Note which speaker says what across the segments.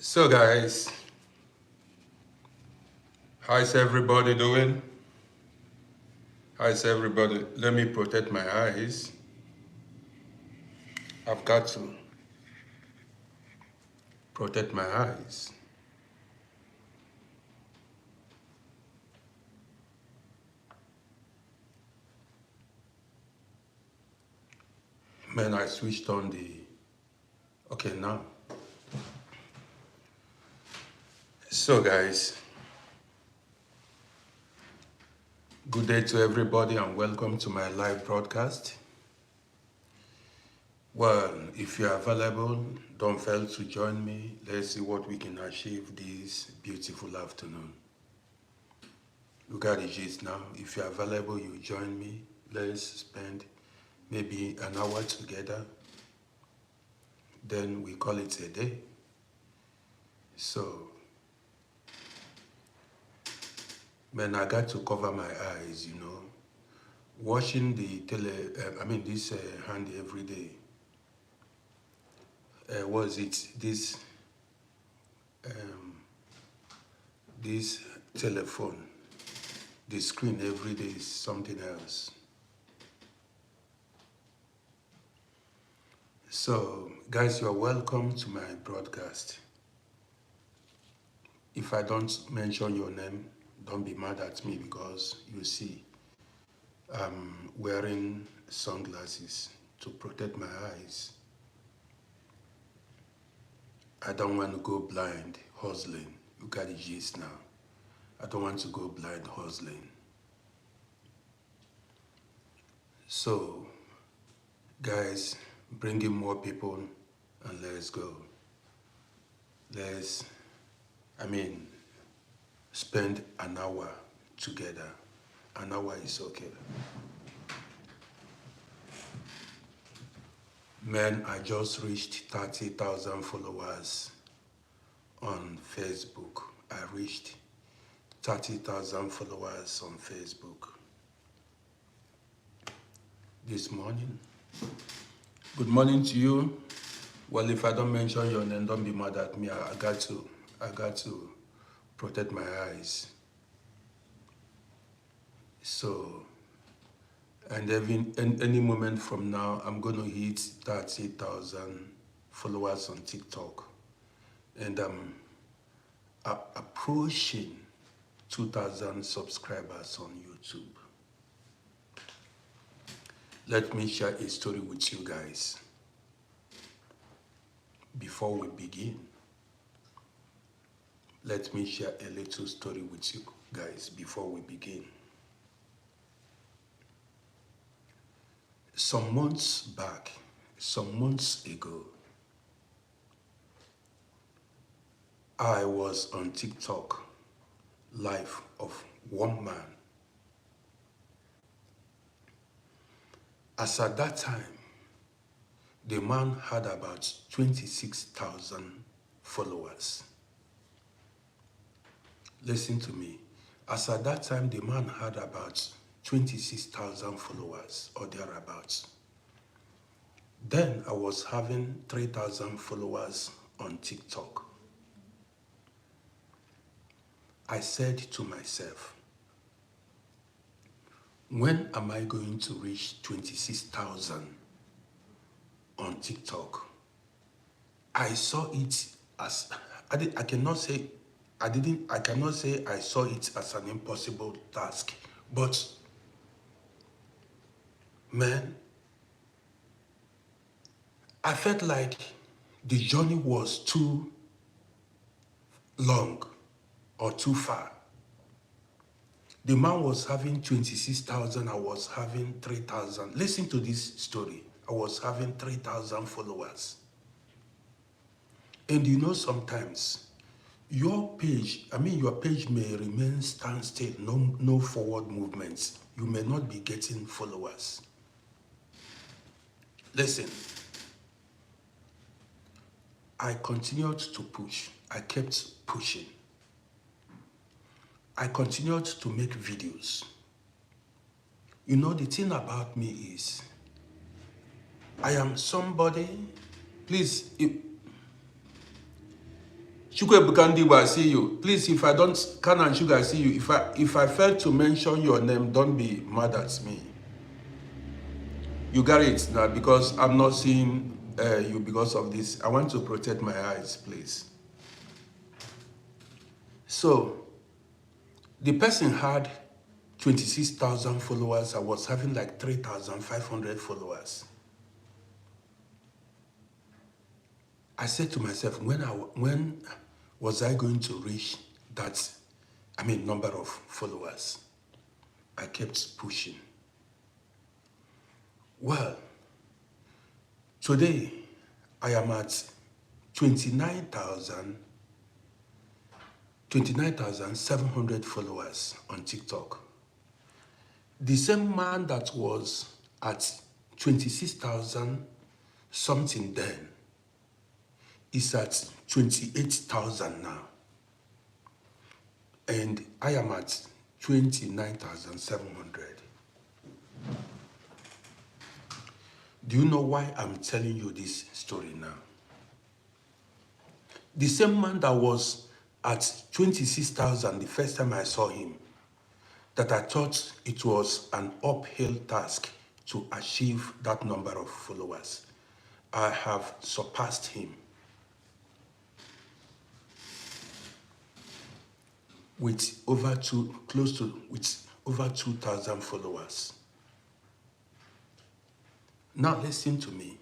Speaker 1: So guys, how's everybody doing? How's everybody? Let me protect my eyes. I've got to protect my eyes. Man, I switched on the, okay now. So guys, good day to everybody and welcome to my live broadcast. Well, if you are available, don't fail to join me. Let's see what we can achieve this beautiful afternoon. You got the gist now. If you are available, you join me. Let's spend maybe an hour together. Then we call it a day. So, man, I got to cover my eyes, Watching the this hand every day. Was it this telephone? The screen every day is something else. So, guys, you're welcome to my broadcast. If I don't mention your name, don't be mad at me because you see, I'm wearing sunglasses to protect my eyes. I don't want to go blind hustling. You got the gist now. I don't want to go blind hustling. So, guys, bring in more people and let's go. Let's, spend an hour together. An hour is okay. Man, I just reached 30,000 followers on Facebook. I reached 30,000 followers on Facebook this morning. Good morning to you. Well, if I don't mention your name, don't be mad at me. I got to protect my eyes. So, and any moment from now, I'm going to hit 30,000 followers on TikTok. And I'm approaching 2,000 subscribers on YouTube. Let me share a story with you guys before we begin. Let me share a little story with you guys before we begin. Some months ago, I was on TikTok live of one man. As at that time, the man had about 26,000 followers. Listen to me. As at that time, the man had about 26,000 followers or thereabouts. Then I was having 3,000 followers on TikTok. I said to myself, when am I going to reach 26,000 on TikTok? I saw it as, I cannot say I saw it as an impossible task, but man, I felt like the journey was too long or too far. The man was having 26,000, I was having 3,000. Listen to this story. I was having 3,000 followers. And sometimes your page may remain standstill, no forward movements. You may not be getting followers. Listen, I continued to push. I kept pushing. I continued to make videos. The thing about me is, I am somebody, please, Chukwe Bukandiwa, I see you. Please, if I don't, Can and Sugar, I see you. If I fail to mention your name, don't be mad at me. You got it now, because I'm not seeing you because of this. I want to protect my eyes, please. So, the person had 26,000 followers. I was having like 3,500 followers. I said to myself, when was I going to reach that, number of followers? I kept pushing. Well, today I am at 29,700 followers on TikTok. The same man that was at 26,000 something then is at 28,000 now. And I am at 29,700. Do you know why I'm telling you this story now? The same man that was at 26,000 the first time I saw him, that I thought it was an uphill task to achieve that number of followers, I have surpassed him with over 2,000 followers. Now listen to me.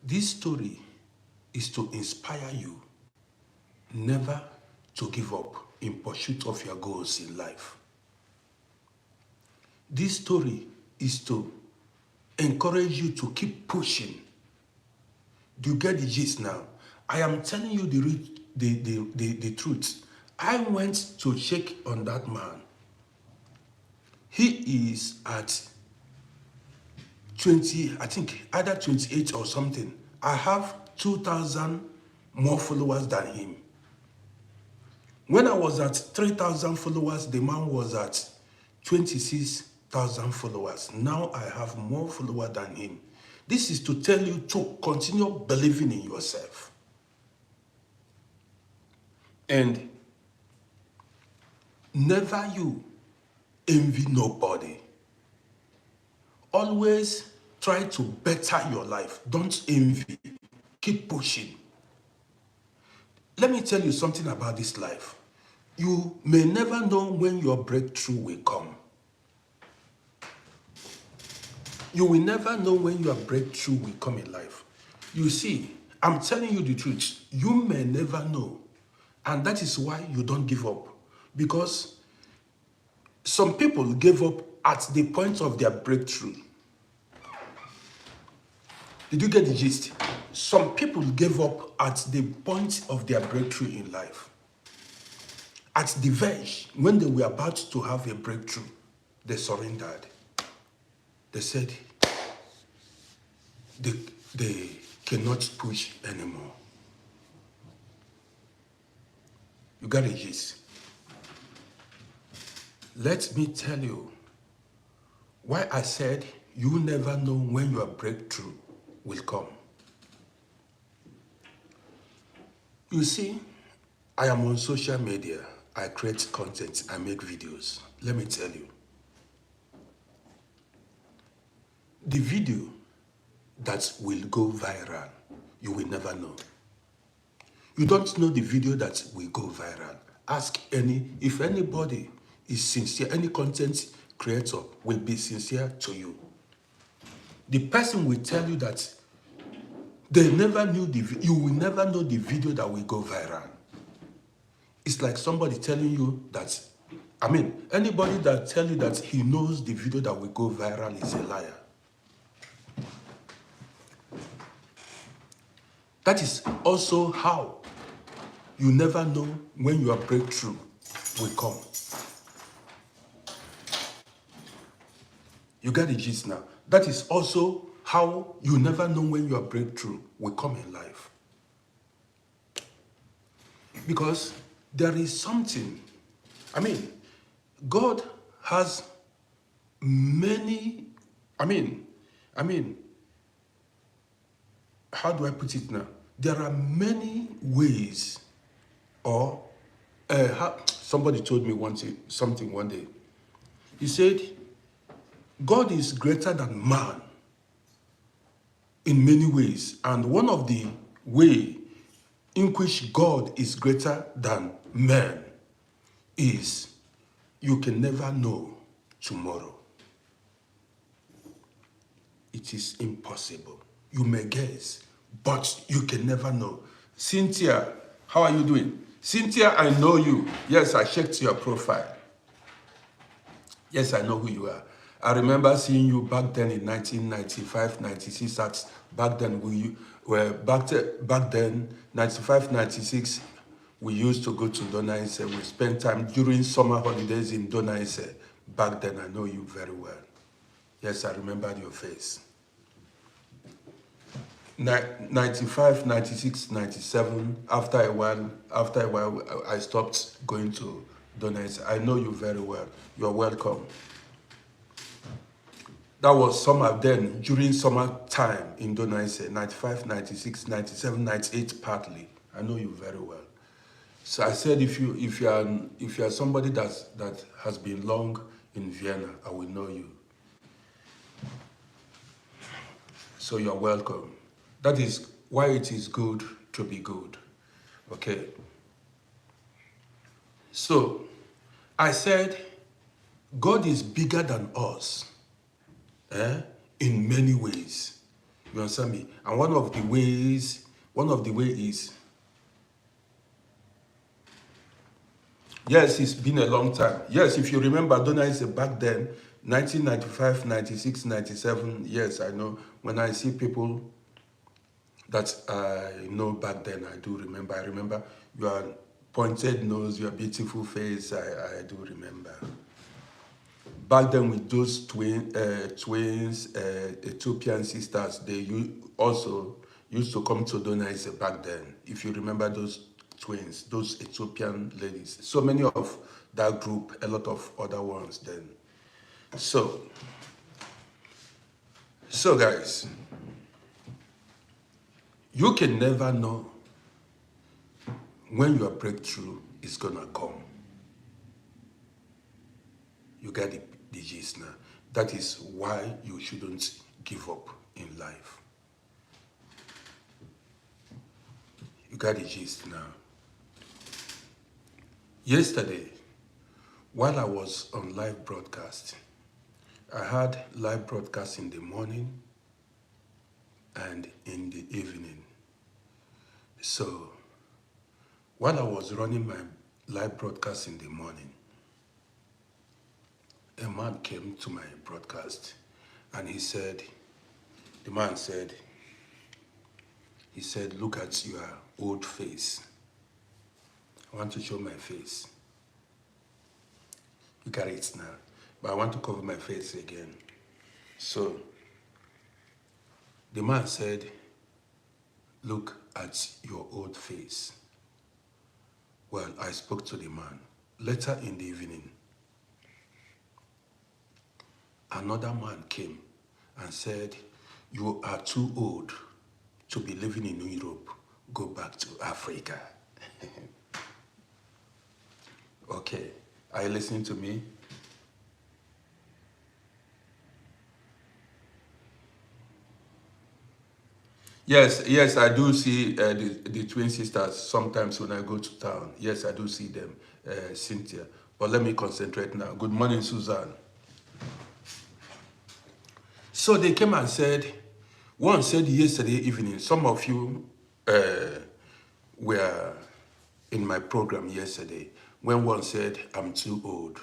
Speaker 1: This story is to inspire you never to give up in pursuit of your goals in life. This story is to encourage you to keep pushing. Do you get the gist now? I am telling you the truth. I went to check on that man. He is at 20, I think either 28 or something. I have 2,000 more followers than him. When I was at 3,000 followers, the man was at 26,000 followers. Now I have more followers than him. This is to tell you to continue believing in yourself. And never you envy nobody. Always try to better your life. Don't envy. Keep pushing. Let me tell you something about this life. You may never know when your breakthrough will come. You will never know when your breakthrough will come in life. You see, I'm telling you the truth. You may never know. And that is why you don't give up. Because some people gave up at the point of their breakthrough. Did you get the gist? Some people gave up at the point of their breakthrough in life. At the verge, when they were about to have a breakthrough, they surrendered. They said they cannot push anymore. You got the gist? Let me tell you why I said you never know when your breakthrough will come. You see, I am on social media. I create content. I make videos. Let me tell you. The video that will go viral, you will never know. You don't know the video that will go viral. Ask if anybody is sincere, any content creator will be sincere to you. The person will tell you that they never knew you will never know the video that will go viral. It's like somebody telling you that, anybody that tells you that he knows the video that will go viral is a liar. That is also how you never know when your breakthrough will come. You get the gist now. That is also how you never know when your breakthrough will come in life. Because there is something, God has many, how do I put it now? There are many ways, or somebody told me something one day. He said, God is greater than man in many ways. And one of the way in which God is greater than man is you can never know tomorrow. It is impossible. You may guess, but you can never know. Cynthia, how are you doing? Cynthia, I know you. Yes, I checked your profile. Yes, I know who you are. I remember seeing you back then in 1995, 96. Back then, back then, 95, 96, we used to go to Donaise. We spent time during summer holidays in Donaise. Back then, I know you very well. Yes, I remember your face. 95, 96, 97, after a while, I stopped going to Donaise. I know you very well. You're welcome. That was summer then, during summer time in Donaise, 95, 96, 97, 98 partly. I know you very well. So I said, if you are somebody that has been long in Vienna, I will know you. So you're welcome. That is why it is good to be good. Okay. So I said, God is bigger than us, in many ways. You understand me? And one of the ways is, yes, it's been a long time. Yes, if you remember, Donaise back then, 1995, 96, 97, yes, I know. When I see people that I know back then, I do remember. I remember your pointed nose, your beautiful face, I do remember. Back then with those twins, Ethiopian sisters, they also used to come to Donaise back then. If you remember those twins, those Ethiopian ladies. So many of that group, a lot of other ones then. So guys, you can never know when your breakthrough is gonna come. You get the gist now. That is why you shouldn't give up in life. You got the gist now. Yesterday, while I was on live broadcast, I had live broadcast in the morning and in the evening. So, while I was running my live broadcast in the morning, a man came to my broadcast and the man said, look at your old face. I want to show my face. Look at it now. But I want to cover my face again. So, the man said, look at your old face. Well, I spoke to the man. Later in the evening, another man came and said, you are too old to be living in Europe. Go back to Africa. Okay, are you listening to me? Yes, I do see the twin sisters sometimes when I go to town. Yes, I do see them, Cynthia. But let me concentrate now. Good morning, Suzanne. So they came and said, one said yesterday evening, some of you were in my program yesterday, when one said, I'm too old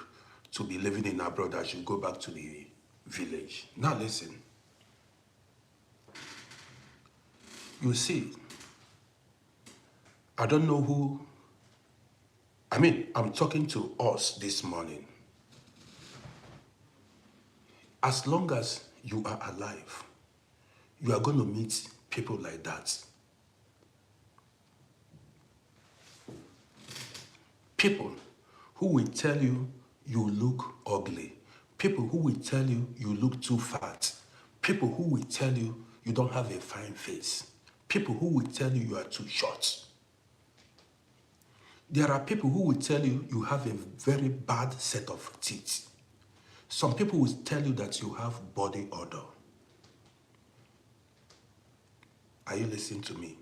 Speaker 1: to be living in abroad, I should go back to the village. Now listen. You see, I don't know who, I'm talking to us this morning. As long as you are alive, you are going to meet people like that. People who will tell you you look ugly. People who will tell you you look too fat. People who will tell you you don't have a fine face. people who will tell you you are too short. There are people who will tell you you have a very bad set of teeth. Some people will tell you that you have body odor. Are you listening to me?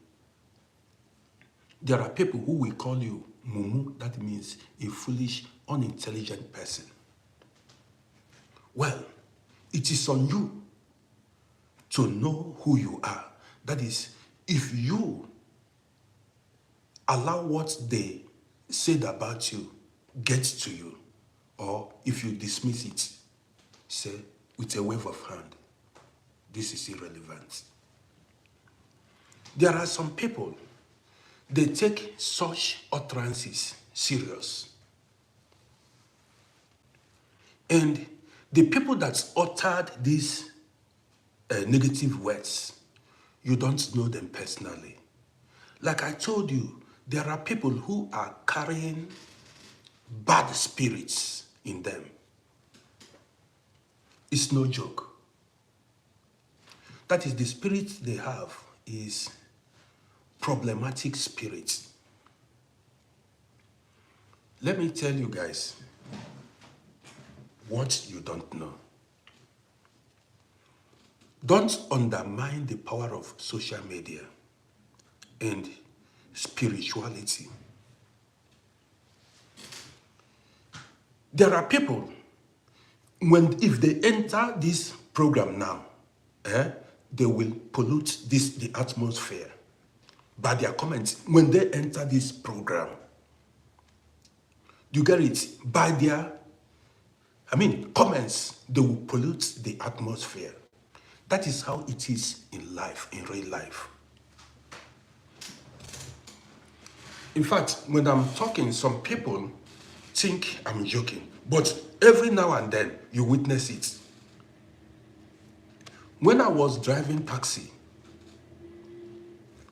Speaker 1: There are people who will call you mumu, that means a foolish, unintelligent person. Well, it is on you to know who you are. That is, if you allow what they said about you get to you, or if you dismiss it, say with a wave of hand, this is irrelevant. There are some people, they take such utterances serious. And the people that uttered these negative words, you don't know them personally. Like I told you, there are people who are carrying bad spirits in them. It's no joke. That is, the spirit they have is problematic spirit. Let me tell you guys what you don't know. Don't undermine the power of social media and spirituality. There are people, if they enter this program now, they will pollute the atmosphere by their comments. When they enter this program, you get it? By their, comments, they will pollute the atmosphere. That is how it is in life, in real life. In fact, when I'm talking, some people think I'm joking, but every now and then you witness it. When I was driving taxi,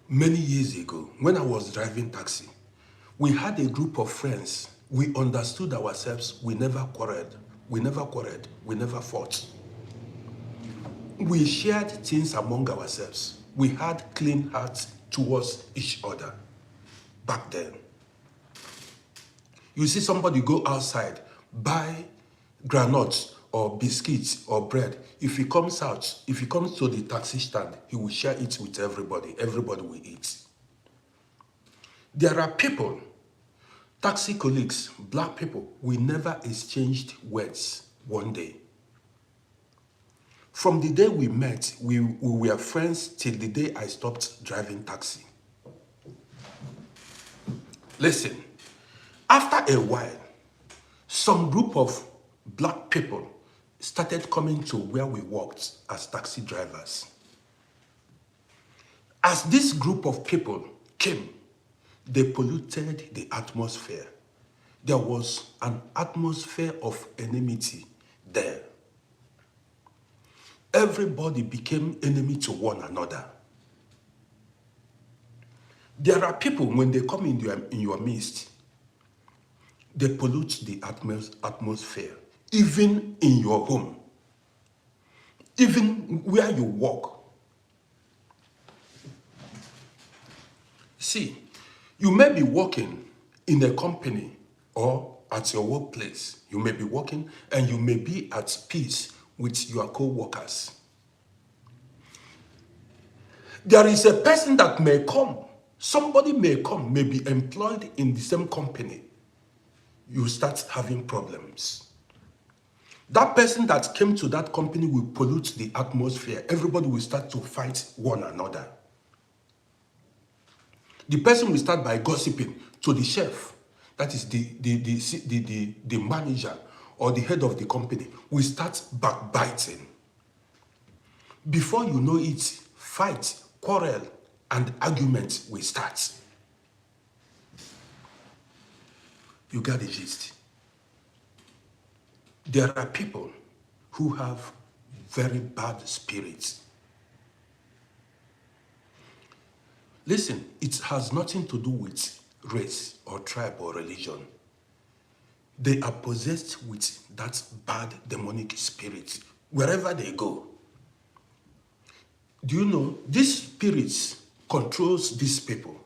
Speaker 1: many years ago, we had a group of friends. We understood ourselves. We never quarreled. We never fought. We shared things among ourselves. We had clean hearts towards each other back then. You see somebody go outside, buy granuts or biscuits or bread. If he comes to the taxi stand, he will share it with everybody. Everybody will eat. There are people, taxi colleagues, black people, we never exchanged words one day. From the day we met, we were friends till the day I stopped driving taxi. Listen, after a while, some group of black people started coming to where we worked as taxi drivers. As this group of people came, they polluted the atmosphere. There was an atmosphere of enmity there. Everybody became enemy to one another. There are people, when they come in your midst, they pollute the atmosphere, even in your home, even where you work. See, you may be working in a company or at your workplace. You may be working and you may be at peace with your co-workers. There is a person that may come, somebody may come, may be employed in the same company. You start having problems. That person that came to that company will pollute the atmosphere. Everybody will start to fight one another. The person will start by gossiping to the chef, that is the manager or the head of the company, will start backbiting. Before you know it, fight, quarrel, and arguments will start. You got the gist. There are people who have very bad spirits. Listen, it has nothing to do with race or tribe or religion. They are possessed with that bad demonic spirit wherever they go. Do you know, these spirits controls these people.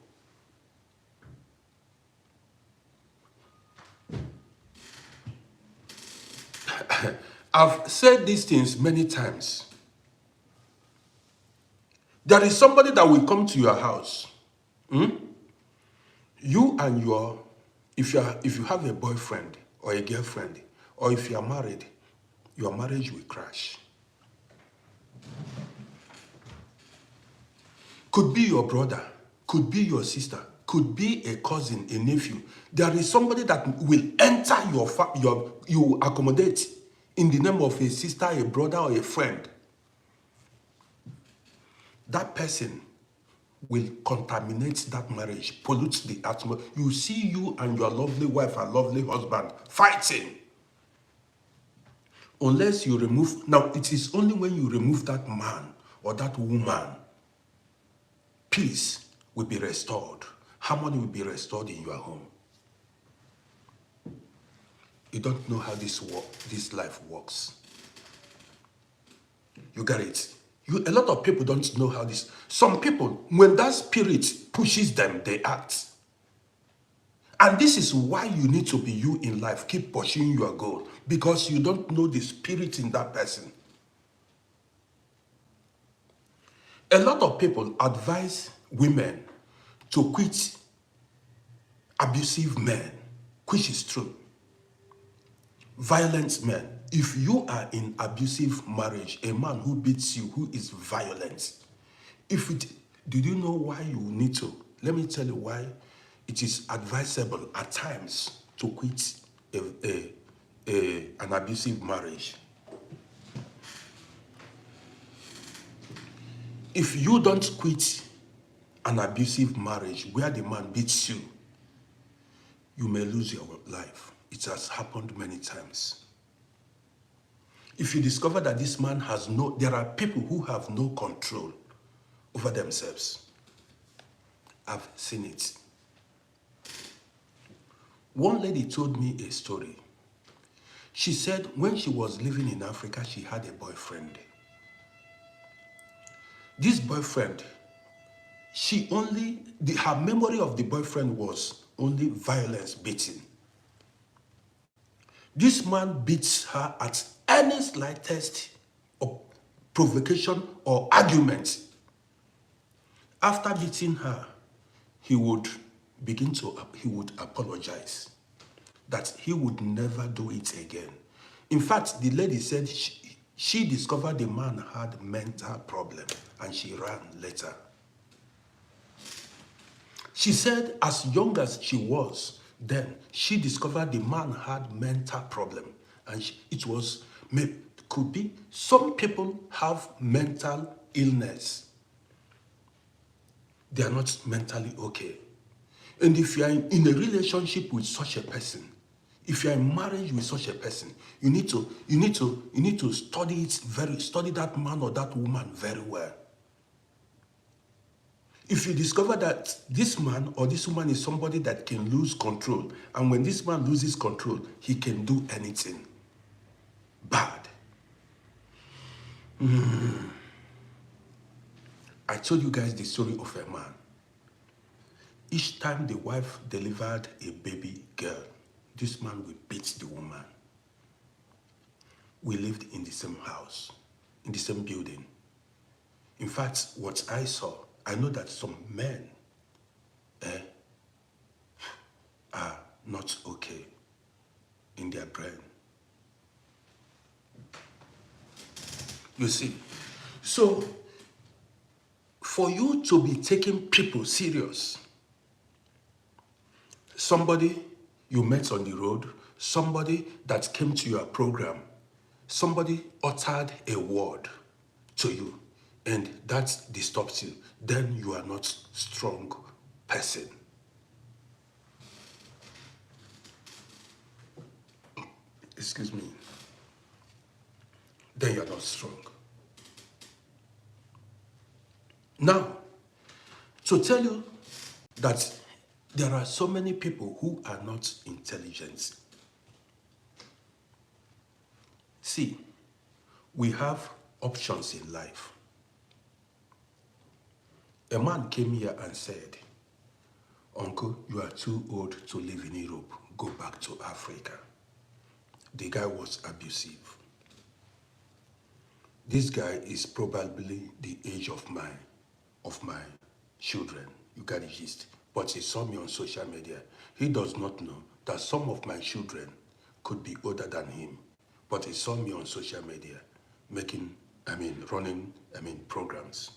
Speaker 1: I've said these things many times. There is somebody that will come to your house. You and if you have a boyfriend or a girlfriend, or if you are married, your marriage will crash. Could be your brother, could be your sister, could be a cousin, a nephew. There is somebody that will enter you accommodate in the name of a sister, a brother, or a friend. That person will contaminate that marriage, pollute the atmosphere. You see you and your lovely wife and lovely husband fighting. Unless you remove, now it is only when you remove that man or that woman, peace will be restored. Harmony will be restored in your home. You don't know how this life works. You get it? A lot of people don't know how this. Some people, when that spirit pushes them, they act. And this is why you need to be you in life. Keep pursuing your goal. Because you don't know the spirit in that person. A lot of people advise women to quit abusive men, which is true. Violent men. If you are in abusive marriage, a man who beats you, who is violent, did you know why you need to? Let me tell you why it is advisable at times to quit an abusive marriage. If you don't quit an abusive marriage where the man beats you, you may lose your life. It has happened many times. If you discover that this man there are people who have no control over themselves. I've seen it. One lady told me a story. She said when she was living in Africa, she had a boyfriend. This boyfriend, her memory of the boyfriend was only violence, beating. This man beats her at any slightest provocation or argument. After beating her, he would apologize that he would never do it again. In fact, the lady said she discovered the man had mental problem and she ran later. She said as young as she was, then she discovered the man had mental problem, and could be some people have mental illness. They are not mentally okay. And if you are in a relationship with such a person, if you are in marriage with such a person, you need to study that man or that woman very well. If you discover that this man or this woman is somebody that can lose control, and when this man loses control, he can do anything bad. I told you guys the story of a man. Each time the wife delivered a baby girl, this man will beat the woman. We lived in the same house, in the same building. In fact, what I saw, I know that some men are not okay in their brain. You see, so for you to be taking people serious, somebody you met on the road, somebody that came to your program, somebody uttered a word to you, and that disturbs you, then you are not strong person. Excuse me. Then you are not strong. Now, to tell you that there are so many people who are not intelligent. See, we have options in life. A man came here and said, Uncle, you are too old to live in Europe. Go back to Africa. The guy was abusive. This guy is probably the age of my children. You got the gist. But he saw me on social media. He does not know that some of my children could be older than him. But he saw me on social media running programs.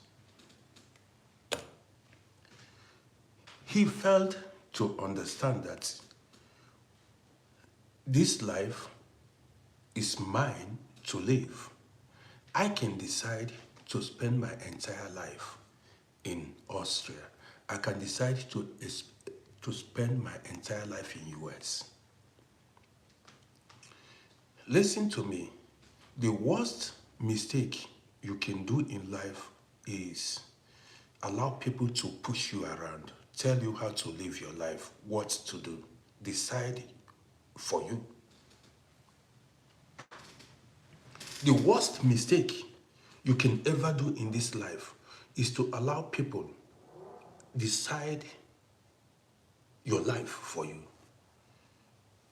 Speaker 1: He failed to understand that this life is mine to live. I can decide to spend my entire life in Austria. I can decide to spend my entire life in US. Listen to me. The worst mistake you can do in life is allow people to push you around, tell you how to live your life, what to do, decide for you. The worst mistake you can ever do in this life is to allow people decide your life for you.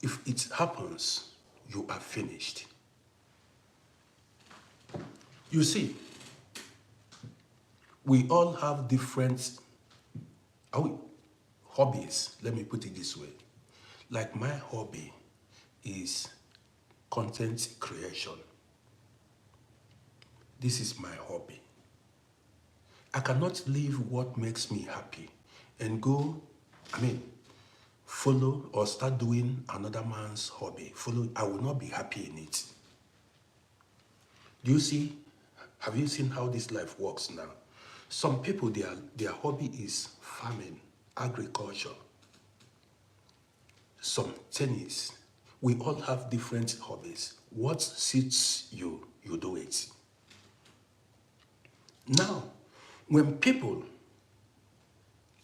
Speaker 1: If it happens, you are finished. You see, we all have different hobbies. Let me put it this way. Like my hobby is content creation. This is my hobby. I cannot leave what makes me happy and go, follow or start doing another man's hobby. I will not be happy in it. Do you see? Have you seen how this life works now? Some people, their hobby is farming, agriculture, some tennis. We all have different hobbies. What suits you, you do it. Now, when people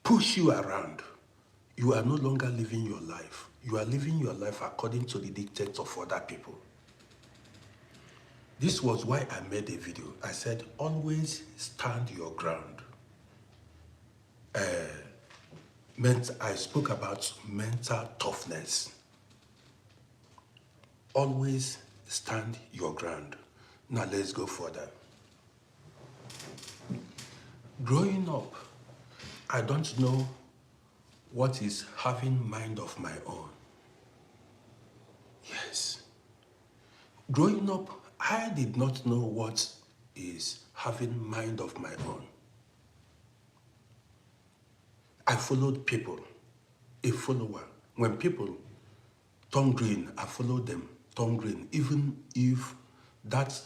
Speaker 1: push you around, you are no longer living your life. You are living your life according to the dictates of other people. This was why I made a video. I said, always stand your ground. I spoke about mental toughness. Always stand your ground. Now let's go further. Growing up, I don't know what is having mind of my own. Yes. Growing up, I did not know what is having mind of my own. I followed people, a follower. When people turn green, I followed them, turn green, even if that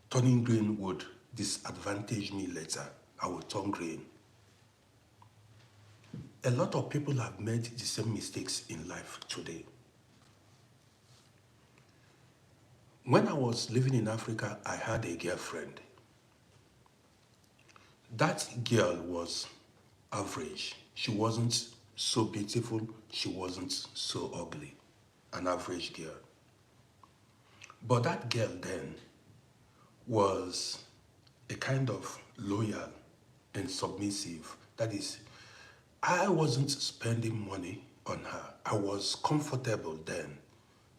Speaker 1: turning green would disadvantage me later, I would turn green. A lot of people have made the same mistakes in life today. When I was living in Africa, I had a girlfriend. That girl was average. She wasn't so beautiful. She wasn't so ugly. An average girl. But that girl then was a kind of loyal and submissive. That is, I wasn't spending money on her. I was comfortable then,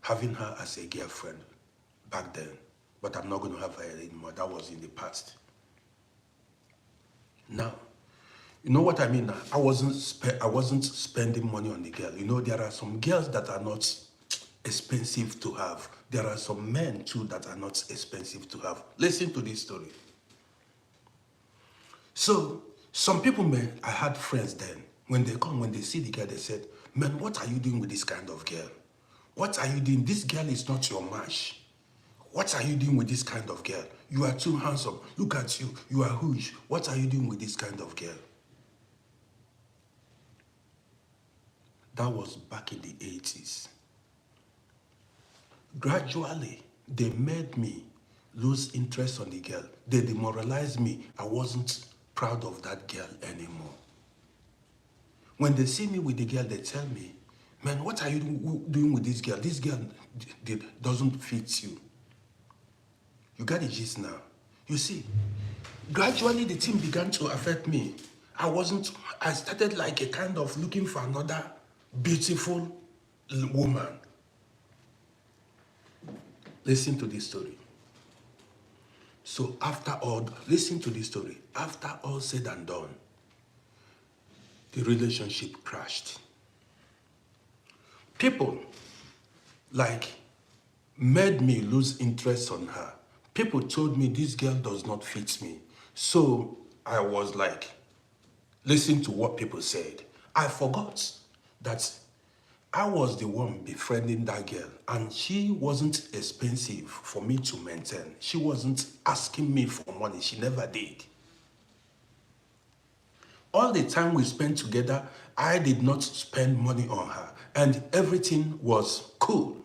Speaker 1: having her as a girlfriend back then. But I'm not going to have her anymore. That was in the past. Now, you know what I mean now? I wasn't spending money on the girl. You know, there are some girls that are not expensive to have. There are some men too that are not expensive to have. Listen to this story. So, some people, I had friends then. When they see the girl, they said, man, what are you doing with this kind of girl? What are you doing? This girl is not your match. What are you doing with this kind of girl? You are too handsome. Look at you. You are huge. What are you doing with this kind of girl? That was back in the 80s. Gradually, they made me lose interest on the girl. They demoralized me. I wasn't proud of that girl anymore. When they see me with the girl, they tell me, man, what are you doing with this girl? This girl doesn't fit you. You got the gist now. You see, gradually the thing began to affect me. I started like a kind of looking for another beautiful woman. Listen to this story. So listen to this story. After all said and done, the relationship crashed. People like made me lose interest on her. People told me this girl does not fit me. So I was like, listen to what people said. I forgot that I was the one befriending that girl, and she wasn't expensive for me to maintain. She wasn't asking me for money. She never did. All the time we spent together, I did not spend money on her, and everything was cool.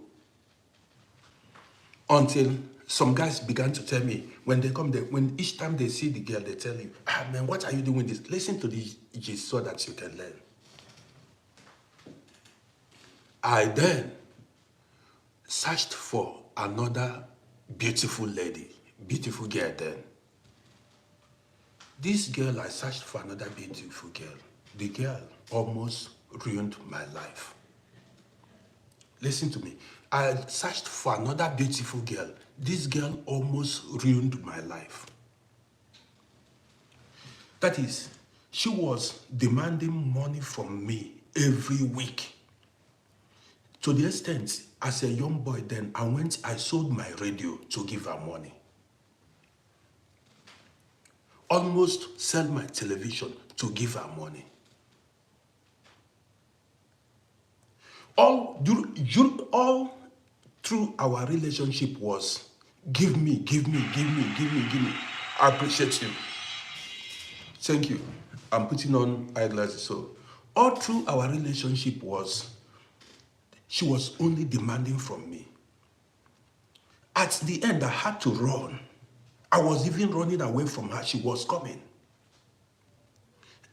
Speaker 1: Until some guys began to tell me, when they come there, when each time they see the girl, they tell you, man, what are you doing this? Listen to this gist so that you can learn. I then searched for another beautiful lady, beautiful girl then. This girl, I searched for another beautiful girl. The girl almost ruined my life. Listen to me. I searched for another beautiful girl. This girl almost ruined my life. That is, she was demanding money from me every week. To the extent, as a young boy then, I sold my radio to give her money. Almost sell my television to give her money. All through our relationship was give me. I appreciate you. Thank you. I'm putting on eyeglasses. So all through our relationship she was only demanding from me. At the end, I had to run. I was even running away from her. She was coming.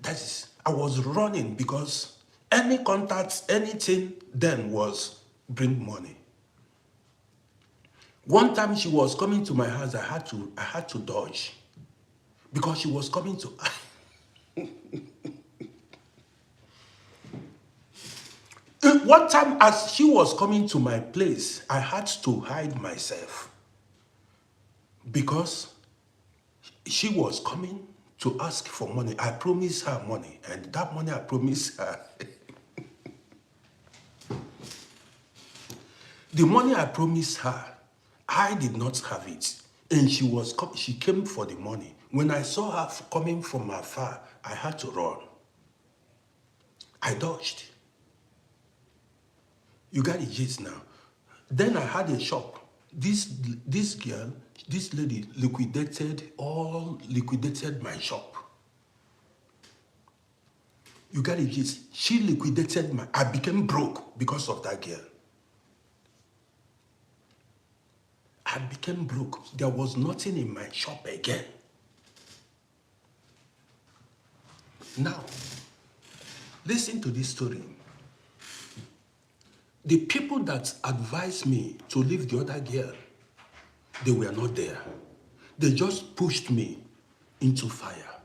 Speaker 1: That is, I was running because any contacts, anything then was bring money. One time she was coming to my house, I had to dodge because she was coming to. One time as she was coming to my place, I had to hide myself because she was coming to ask for money. I promised her money, and that money I promised her, the money I promised her, I did not have it. And she came for the money. When I saw her coming from afar, I had to run. I dodged. You got it gist now. Then I had a shock. This girl, this lady liquidated my shop. You got it gist. She liquidated I became broke because of that girl. I became broke. There was nothing in my shop again. Now, listen to this story. The people that advised me to leave the other girl, they were not there. They just pushed me into fire.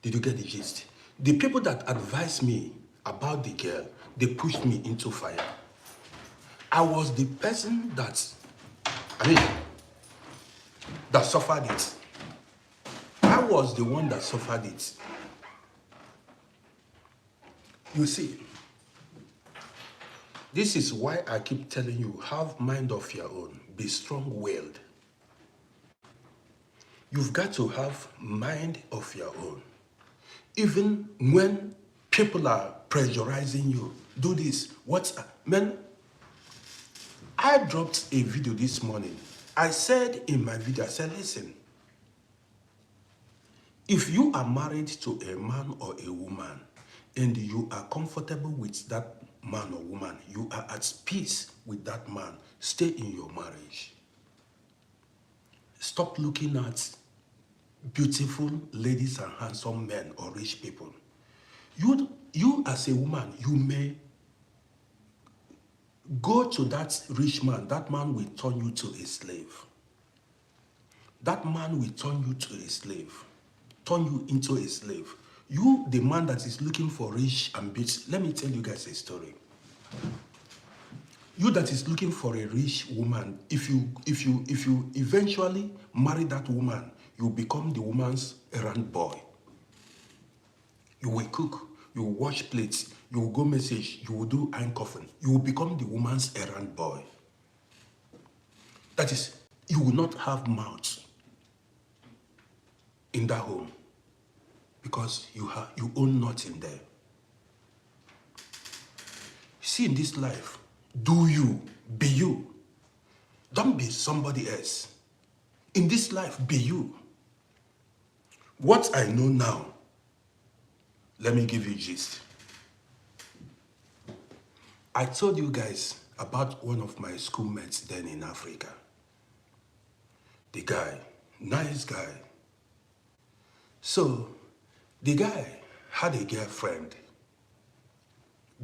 Speaker 1: Did you get the gist? The people that advised me about the girl, they pushed me into fire. I was the person that suffered it. I was the one that suffered it. You see, this is why I keep telling you, have mind of your own. Be strong-willed. You've got to have mind of your own. Even when people are pressurizing you, do this. I dropped a video this morning. I said in my video, I said, listen, if you are married to a man or a woman and you are comfortable with that man or woman, you are at peace with that man, stay in your marriage. Stop looking at beautiful ladies and handsome men or rich people. You as a woman, you may go to that rich man. That man will turn you to a slave. That man will turn you to a slave. turn you into a slave. You, the man that is looking for rich and beauty, let me tell you guys a story. You that is looking for a rich woman, if you eventually marry that woman, you become the woman's errand boy. You will cook, you will wash plates, you will go message, you will do iron coffin. You will become the woman's errand boy. That is, you will not have mouth in that home because you own nothing there. See, in this life, do you, be you. Don't be somebody else. In this life, be you. What I know now, let me give you gist. I told you guys about one of my schoolmates then in Africa. The guy, nice guy. So, the guy had a girlfriend,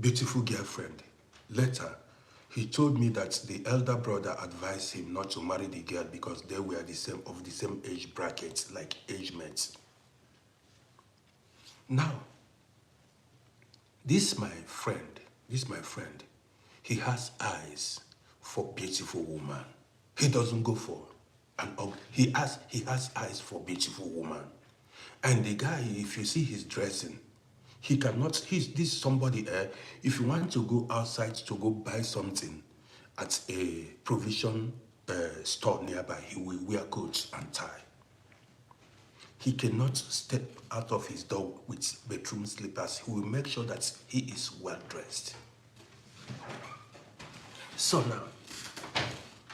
Speaker 1: beautiful girlfriend. Later, he told me that the elder brother advised him not to marry the girl because they were the same age bracket, like age mates. Now, this my friend, he has eyes for beautiful woman. He doesn't go for an ugly. He has eyes for beautiful woman. And the guy, if you see his dressing, he cannot, this somebody, if you want to go outside to go buy something at a provision store nearby, he will wear coat and tie. He cannot step out of his door with bedroom slippers. He will make sure that he is well dressed. So now,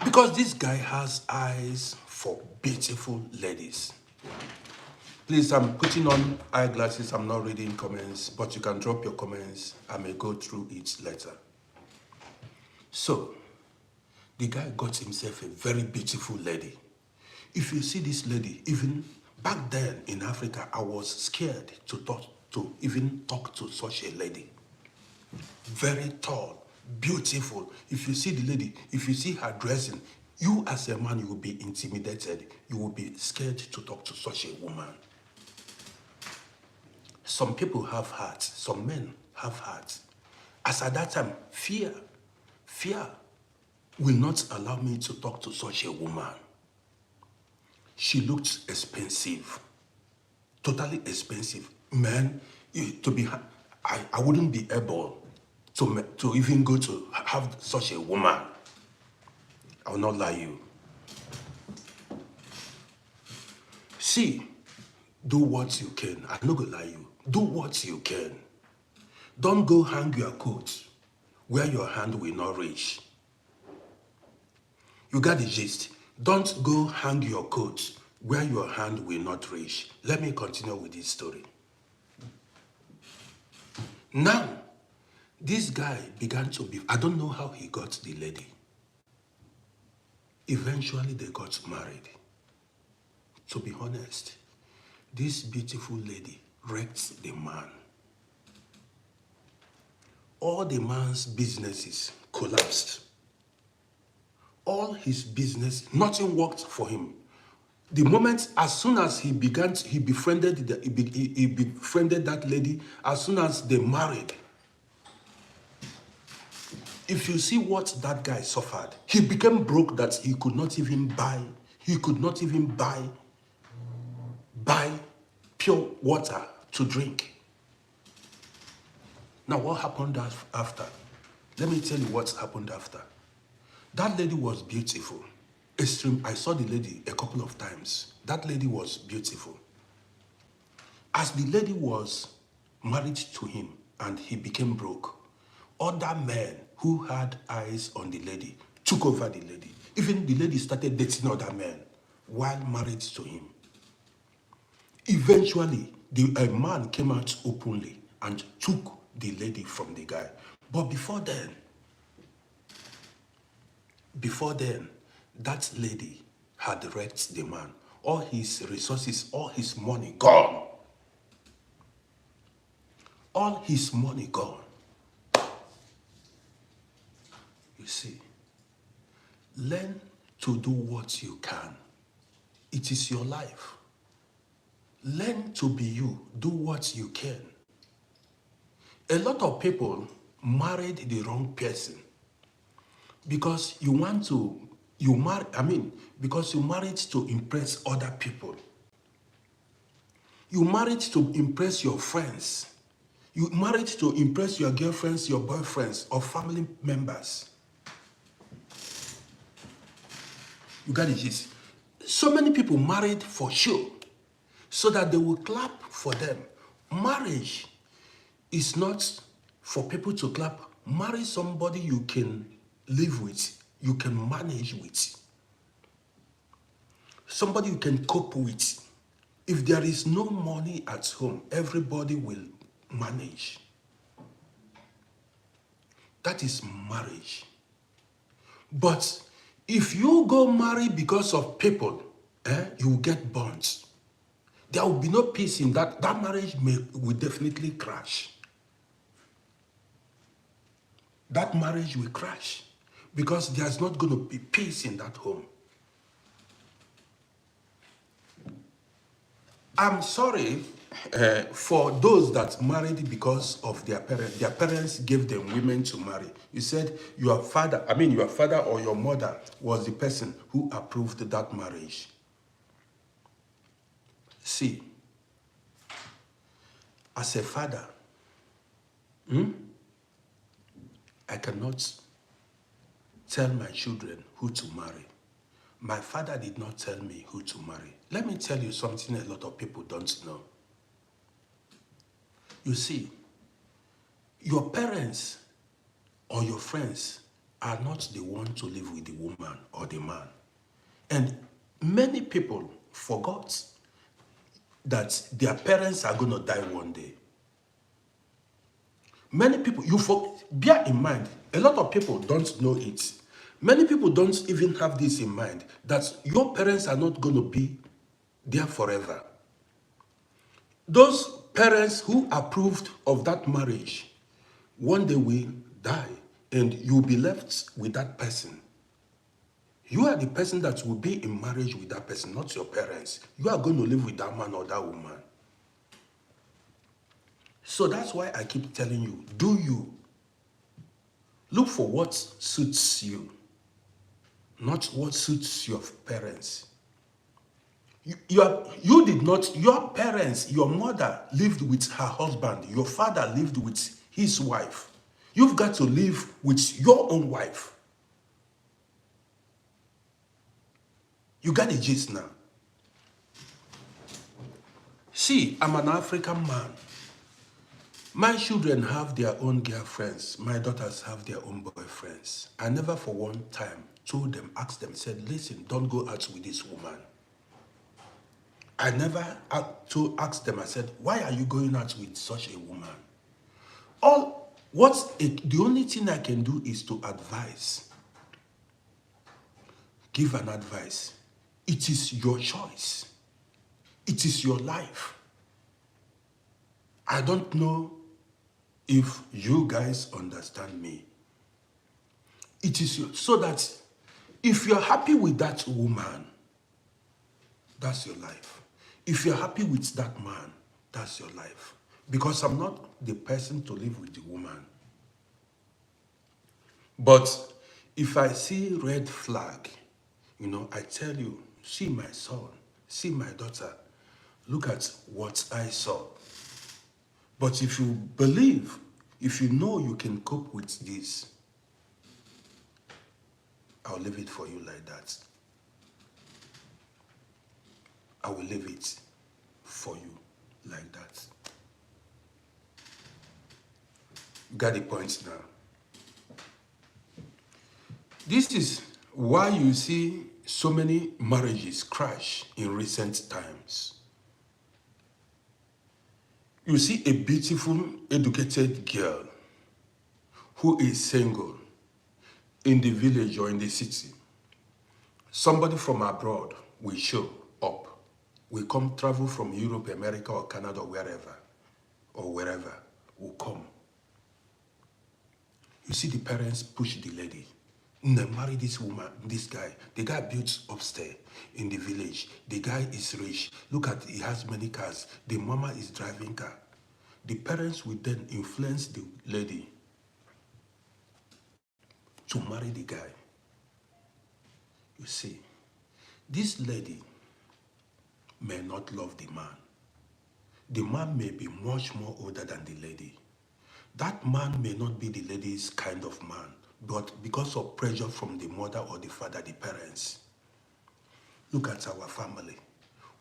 Speaker 1: because this guy has eyes for beautiful ladies. Please, I'm putting on eyeglasses. I'm not reading comments, but you can drop your comments. I may go through it later. So, the guy got himself a very beautiful lady. If you see this lady, even back then in Africa, I was scared to even talk to such a lady. Very tall, beautiful. If you see the lady, if you see her dressing, you as a man, you will be intimidated. You will be scared to talk to such a woman. Some people have hearts. Some men have hearts. As at that time, fear will not allow me to talk to such a woman. She looked expensive, totally expensive. Man, I wouldn't be able to even go to have such a woman. I will not lie you. See, do what you can. I'm not gonna lie you. Do what you can. Don't go hang your coat where your hand will not reach. You got the gist. Don't go hang your coat where your hand will not reach. Let me continue with this story. Now, this guy began to be, I don't know how he got the lady. Eventually, they got married. To be honest, this beautiful lady wrecked the man. All the man's businesses collapsed. All his business, nothing worked for him. The moment, as soon as he befriended that lady, as soon as they married, if you see what that guy suffered, he became broke that he could not even buy pure water to drink. Now, what happened after? Let me tell you what happened after. That lady was beautiful. Extreme. I saw the lady a couple of times. That lady was beautiful. As the lady was married to him and he became broke, other men who had eyes on the lady took over the lady. Even the lady started dating other men while married to him. Eventually, a man came out openly and took the lady from the guy. But before then, that lady had wrecked the man. All his resources, all his money gone. All his money gone. You see, learn to do what you can. It is your life. Learn to be you. Do what you can. A lot of people married the wrong person because because you married to impress other people. You married to impress your friends. You married to impress your girlfriends, your boyfriends, or family members. You got the gist. So many people married for show, so that they will clap for them. Marriage is not for people to clap. Marry somebody you can live with, you can manage with, somebody you can cope with. If there is no money at home, everybody will manage. That is marriage. But if you go marry because of people, you will get burnt. There will be no peace in that. That marriage will definitely crash. That marriage will crash because there's not going to be peace in that home. I'm sorry for those that married because of their parents. Their parents gave them women to marry. You said your father or your mother was the person who approved that marriage. See, as a father, I cannot tell my children who to marry. My father did not tell me who to marry. Let me tell you something a lot of people don't know. You see, your parents or your friends are not the one to live with the woman or the man. And many people forgot that their parents are going to die one day. Many people, bear in mind, a lot of people don't know it. Many people don't even have this in mind, that your parents are not going to be there forever. Those parents who approved of that marriage, one day will die and you'll be left with that person. You are the person that will be in marriage with that person, not your parents. You are going to live with that man or that woman. So that's why I keep telling you, do you. Look for what suits you, not what suits your parents. Your parents, your mother lived with her husband, your father lived with his wife. You've got to live with your own wife. You got the gist now. See, I'm an African man. My children have their own girlfriends. My daughters have their own boyfriends. I never for one time asked them, said, listen, don't go out with this woman. I never asked them, I said, why are you going out with such a woman? The only thing I can do is to advise. Give an advice. It is your choice. It is your life. I don't know if you guys understand me. It is so that if you're happy with that woman, that's your life. If you're happy with that man, that's your life. Because I'm not the person to live with the woman. But if I see red flag, I tell you, see my son, see my daughter, look at what I saw. But if you believe, if you know you can cope with this, I'll leave it for you like that. I will leave it for you like that. You got the point now. This is why you see so many marriages crash in recent times. You see a beautiful, educated girl who is single in the village or in the city. Somebody from abroad will show up. Will come travel from Europe, America, or Canada, or wherever, will come. You see the parents push the lady. Marry this woman, this guy. The guy built upstairs in the village. The guy is rich. Look at, he has many cars. The mama is driving car. The parents will then influence the lady to marry the guy. You see, this lady may not love the man. The man may be much more older than the lady. That man may not be the lady's kind of man, but because of pressure from the mother or the father, the parents. Look at our family.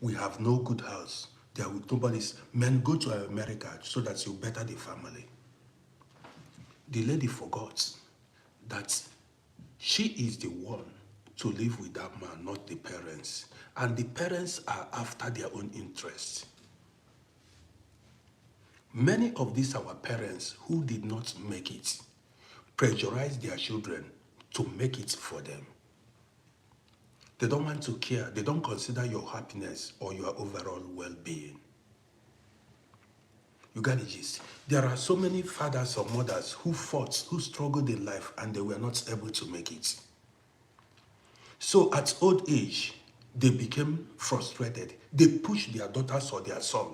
Speaker 1: We have no good house. There will nobody's men go to America so that you better the family. The lady forgot that she is the one to live with that man, not the parents. And the parents are after their own interests. Many of these our parents who did not make it pressurize their children to make it for them. They don't want to care. They don't consider your happiness or your overall well-being. You got the gist. There are so many fathers or mothers who fought, who struggled in life, and they were not able to make it. So at old age, they became frustrated. They pushed their daughters or their son.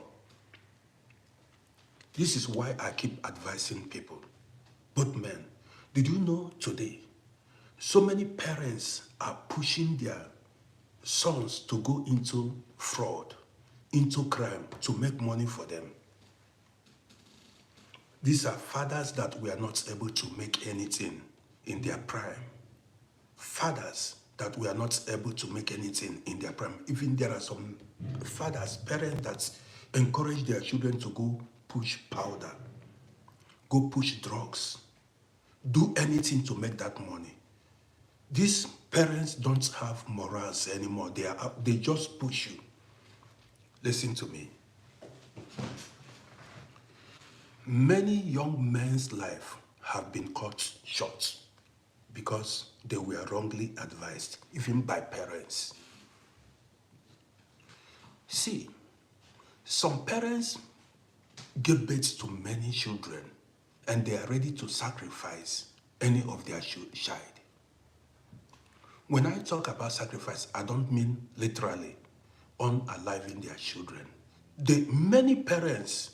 Speaker 1: This is why I keep advising people, both men. Did you know today, so many parents are pushing their sons to go into fraud, into crime, to make money for them. These are fathers that were not able to make anything in their prime. Fathers that were not able to make anything in their prime. Even there are some fathers, parents that encourage their children to go push powder, go push drugs, do anything to make that money. These parents don't have morals anymore. They just push you. Listen to me. Many young men's life have been cut short because they were wrongly advised, even by parents. See, some parents give birth to many children and they are ready to sacrifice any of their child. When I talk about sacrifice, I don't mean literally unaliving their children. Many parents,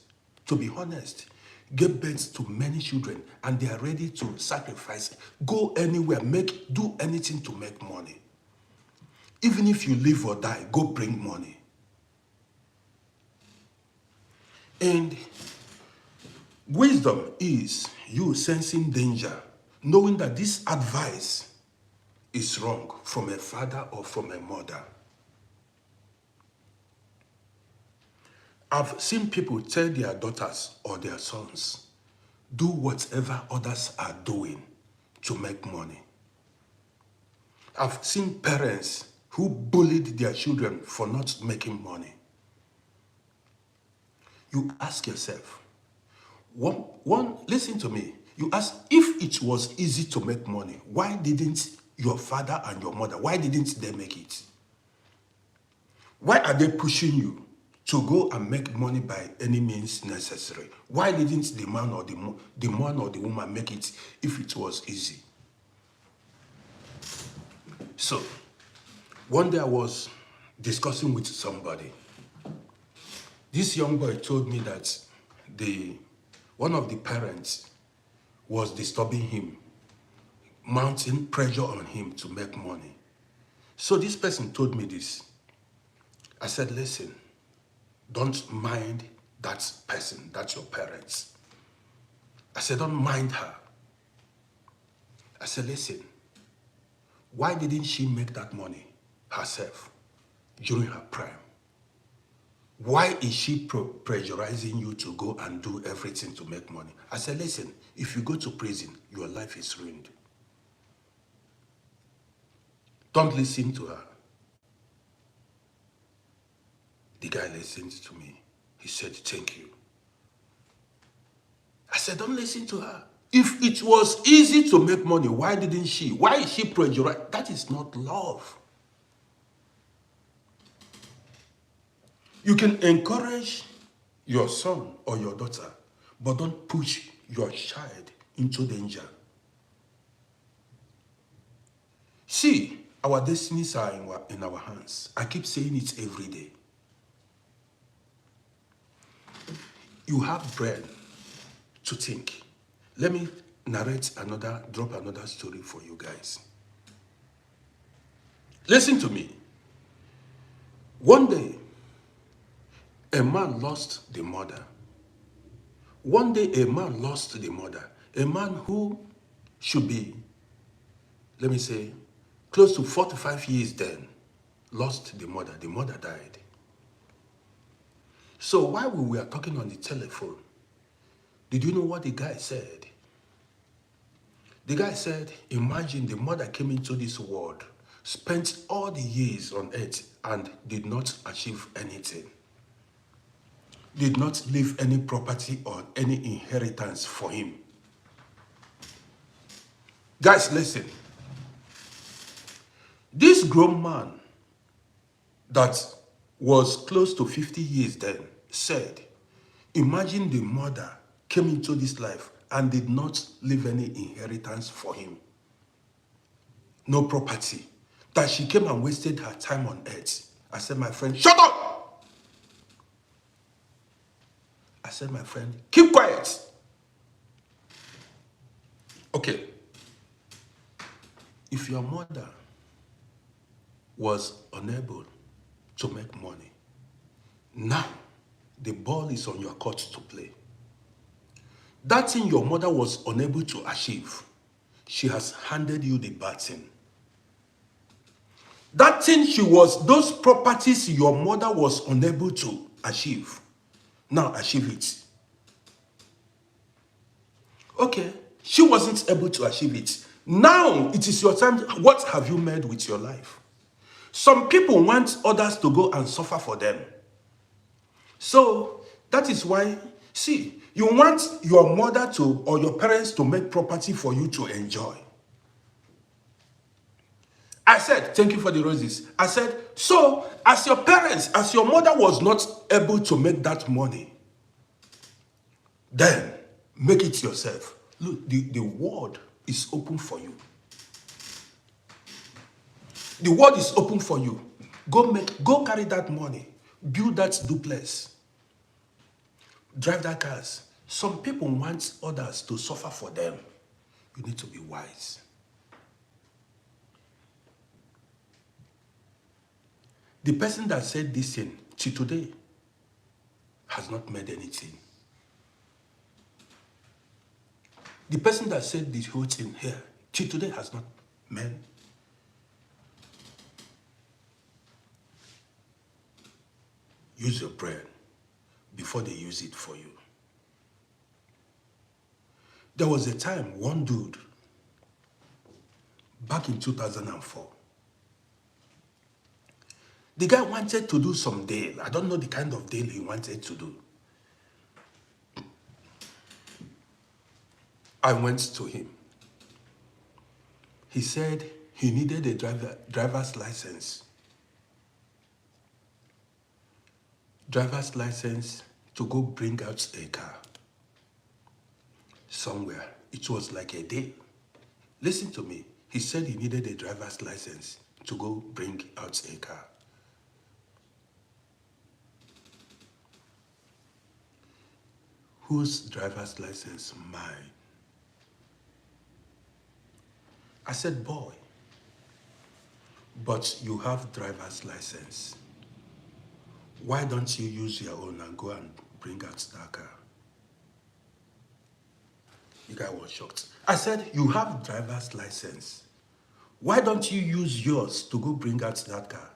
Speaker 1: to be honest, give birth to many children and they are ready to sacrifice, go anywhere, do anything to make money. Even if you live or die, go bring money. And wisdom is you sensing danger, knowing that this advice is wrong from a father or from a mother. I've seen people tell their daughters or their sons, do whatever others are doing to make money. I've seen parents who bullied their children for not making money. You ask yourself, listen to me. You ask, if it was easy to make money, why didn't your father and your mother, why didn't they make it? Why are they pushing you to go and make money by any means necessary? Why didn't the man or the woman make it if it was easy? So, one day I was discussing with somebody. This young boy told me that one of the parents was disturbing him, mounting pressure on him to make money. So this person told me this. I said, listen, don't mind that person, that's your parents. I said, don't mind her. I said, listen, why didn't she make that money herself during her prime? Why is she pressurizing you to go and do everything to make money? I said, listen, if you go to prison, your life is ruined. Don't listen to her. The guy listened to me. He said, thank you. I said, don't listen to her. If it was easy to make money, why didn't she? Why is she pressurizing? That is not love. You can encourage your son or your daughter, but don't push your child into danger. See, our destinies are in our hands. I keep saying it every day. You have brain to think. Let me drop another story for you guys. Listen to me. One day, a man lost the mother. One day, a man lost the mother. A man who should be, let me say, close to 45 years then, lost the mother. The mother died. So while we were talking on the telephone, did you know what the guy said? The guy said, imagine the mother came into this world, spent all the years on earth and did not achieve anything. Did not leave any property or any inheritance for him. Guys, listen. This grown man that was close to 50 years then said, imagine the mother came into this life and did not leave any inheritance for him. No property. That she came and wasted her time on earth. I said, my friend, shut up! I said, my friend, keep quiet. Okay. If your mother was unable to make money, now the ball is on your court to play. That thing your mother was unable to achieve, she has handed you the baton. That thing those properties your mother was unable to achieve, now achieve it. Okay, she wasn't able to achieve it. Now it is your time. What have you made with your life? Some people want others to go and suffer for them. So that is why, see, you want your mother to or your parents to make property for you to enjoy. I said, thank you for the roses. I said, so as your parents, as your mother was not able to make that money, then make it yourself. Look, the world is open for you. The world is open for you. Go carry that money. Build that duplex. Drive that cars. Some people want others to suffer for them. You need to be wise. The person that said this thing till today has not made anything. The person that said this whole thing here till today has not made. Use your brain before they use it for you. There was a time, one dude, back in 2004, the guy wanted to do some deal. I don't know the kind of deal he wanted to do. I went to him. He said he needed a driver's license. Driver's license to go bring out a car somewhere. It was like a day. Listen to me. He said he needed a driver's license to go bring out a car. Whose driver's license? Mine. I said, boy, but you have driver's license. Why don't you use your own and go and bring out that car? The guy was shocked. I said, you have driver's license. Why don't you use yours to go bring out that car?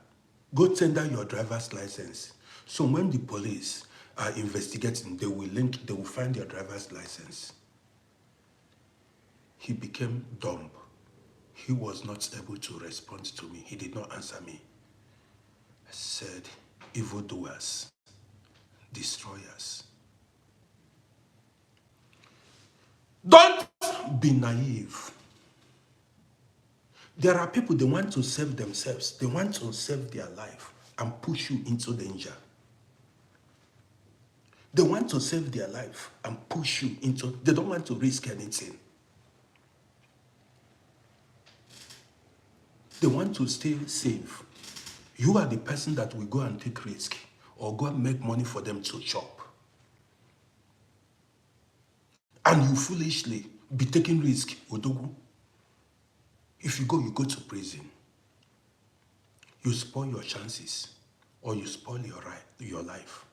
Speaker 1: Go tender your driver's license. So when the police are investigating, they will find your driver's license. He became dumb. He was not able to respond to me. He did not answer me. I said, evildoers, destroyers. Don't be naive. There are people, they want to save themselves. They want to save their life and push you into danger. They want to save their life and push you into, they don't want to risk anything. They want to stay safe. You are the person that will go and take risk or go and make money for them to chop. And you foolishly be taking risk, Odogu. If you go to prison. You spoil your chances or you spoil your life.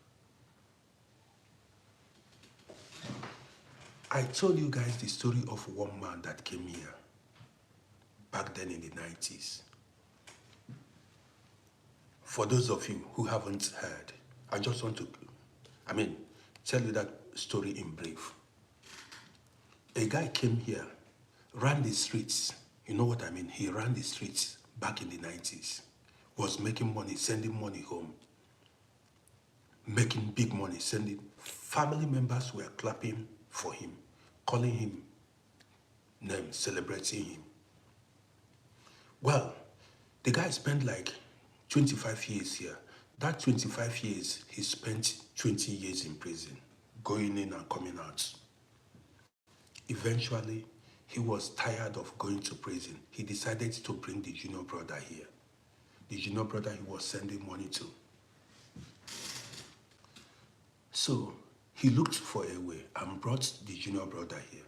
Speaker 1: I told you guys the story of one man that came here back then in the 90s. For those of you who haven't heard, I just want to, tell you that story in brief. A guy came here, ran the streets. You know what I mean? He ran the streets back in the 90s. Was making money, sending money home. Making big money, sending. Family members were clapping for him, calling him names, celebrating him. Well, the guy spent like 25 years here. That 25 years, he spent 20 years in prison, going in and coming out. Eventually, he was tired of going to prison. He decided to bring the junior brother here. The junior brother he was sending money to. So, he looked for a way and brought the junior brother here.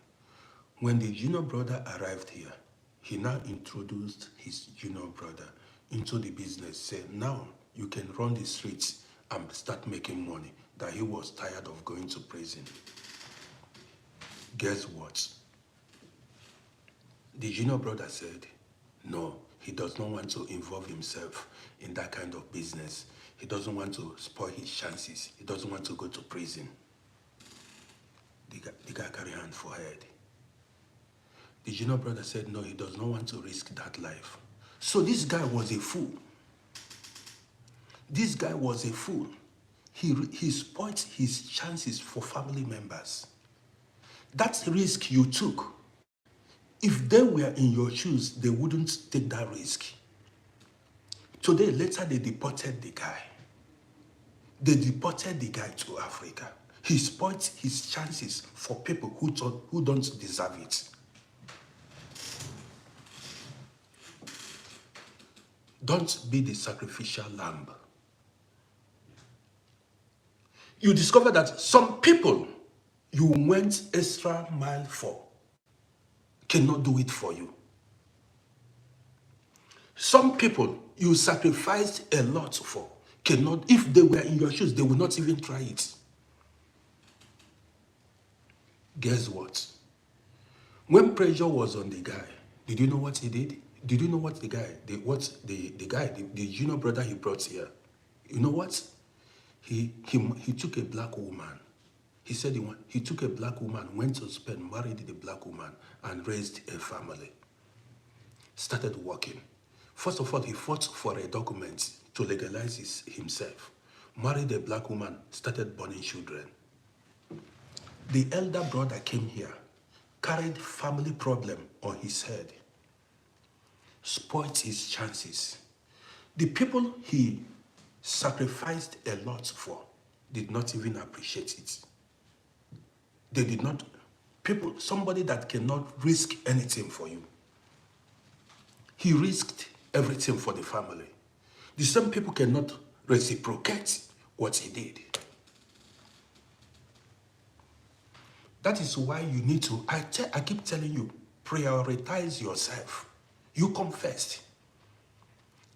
Speaker 1: When the junior brother arrived here, he now introduced his junior brother into the business, said, now you can run the streets and start making money, that he was tired of going to prison. Guess what? The junior brother said, no, he does not want to involve himself in that kind of business. He doesn't want to spoil his chances. He doesn't want to go to prison. The guy carried hand for head. The junior brother said, no, he does not want to risk that life. So this guy was a fool. This guy was a fool. He spoiled his chances for family members. That risk you took, if they were in your shoes, they wouldn't take that risk. Today, later they deported the guy. They deported the guy to Africa. He spoiled his chances for people who don't deserve it. Don't be the sacrificial lamb. You discover that some people you went extra mile for cannot do it for you. Some people you sacrificed a lot for cannot, if they were in your shoes, they would not even try it. Guess what? When pressure was on the guy, did you know what he did? Did you know what the junior brother he brought here? You know what? He took a black woman. He said he took a black woman, went to Spain, married the black woman, and raised a family. Started working. First of all, he fought for a document to legalize himself. Married a black woman, started born children. The elder brother came here, carried family problem on his head, spoiled his chances. The people he sacrificed a lot for did not even appreciate it. They did not, somebody that cannot risk anything for you. He risked everything for the family. The same people cannot reciprocate what he did. That is why you need to, I keep telling you, prioritize yourself. You come first.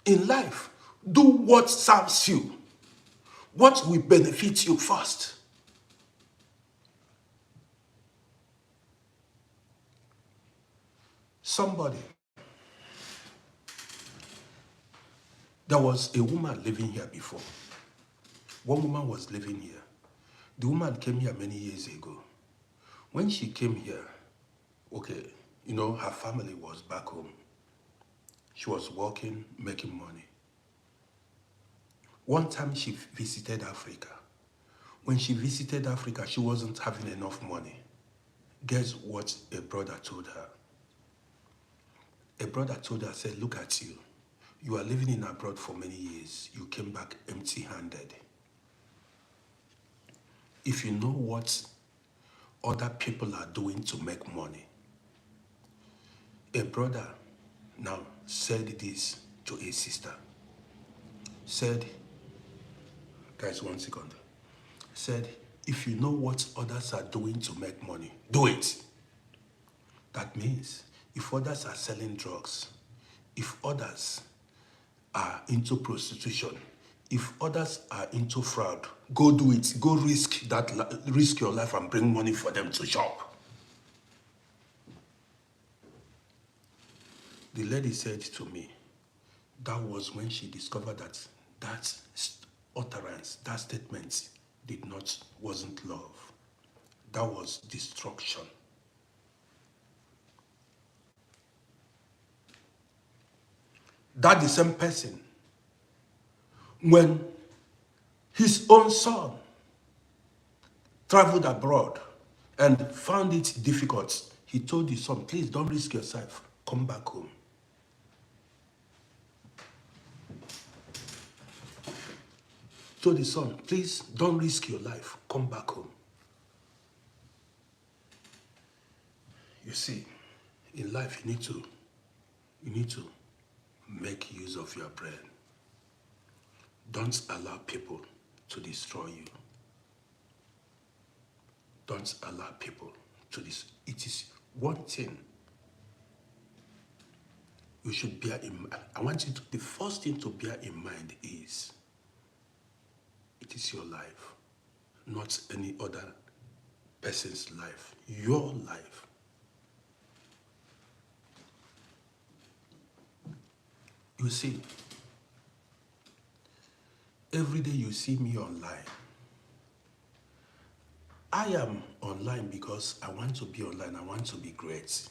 Speaker 1: In life, do what serves you. What will benefit you first. Somebody, there was a woman living here before. One woman was living here. The woman came here many years ago. When she came here, okay, her family was back home. She was working, making money. One time she visited Africa. When she visited Africa, she wasn't having enough money. Guess what a brother told her? A brother told her, said, look at you. You are living in abroad for many years. You came back empty-handed. If you know what other people are doing to make money, a brother now said this to a sister. Said, guys, 1 second. Said, if you know what others are doing to make money, do it. That means if others are selling drugs, if others are into prostitution, if others are into fraud, go do it. Go risk your life and bring money for them to shop. The lady said to me, that was when she discovered that utterance, that statement wasn't love. That was destruction. That the same person, when his own son traveled abroad and found it difficult, he told his son, please don't risk yourself, come back home. Told his son, please don't risk your life, come back home. You see, in life you need to make use of your brain. Don't allow people to destroy you. Don't allow people to destroy. It is one thing you should bear in mind. I want you to, the first thing to bear in mind is, it is your life, not any other person's life. Your life. You see, every day you see me online, I am online because I want to be online. I want to be great.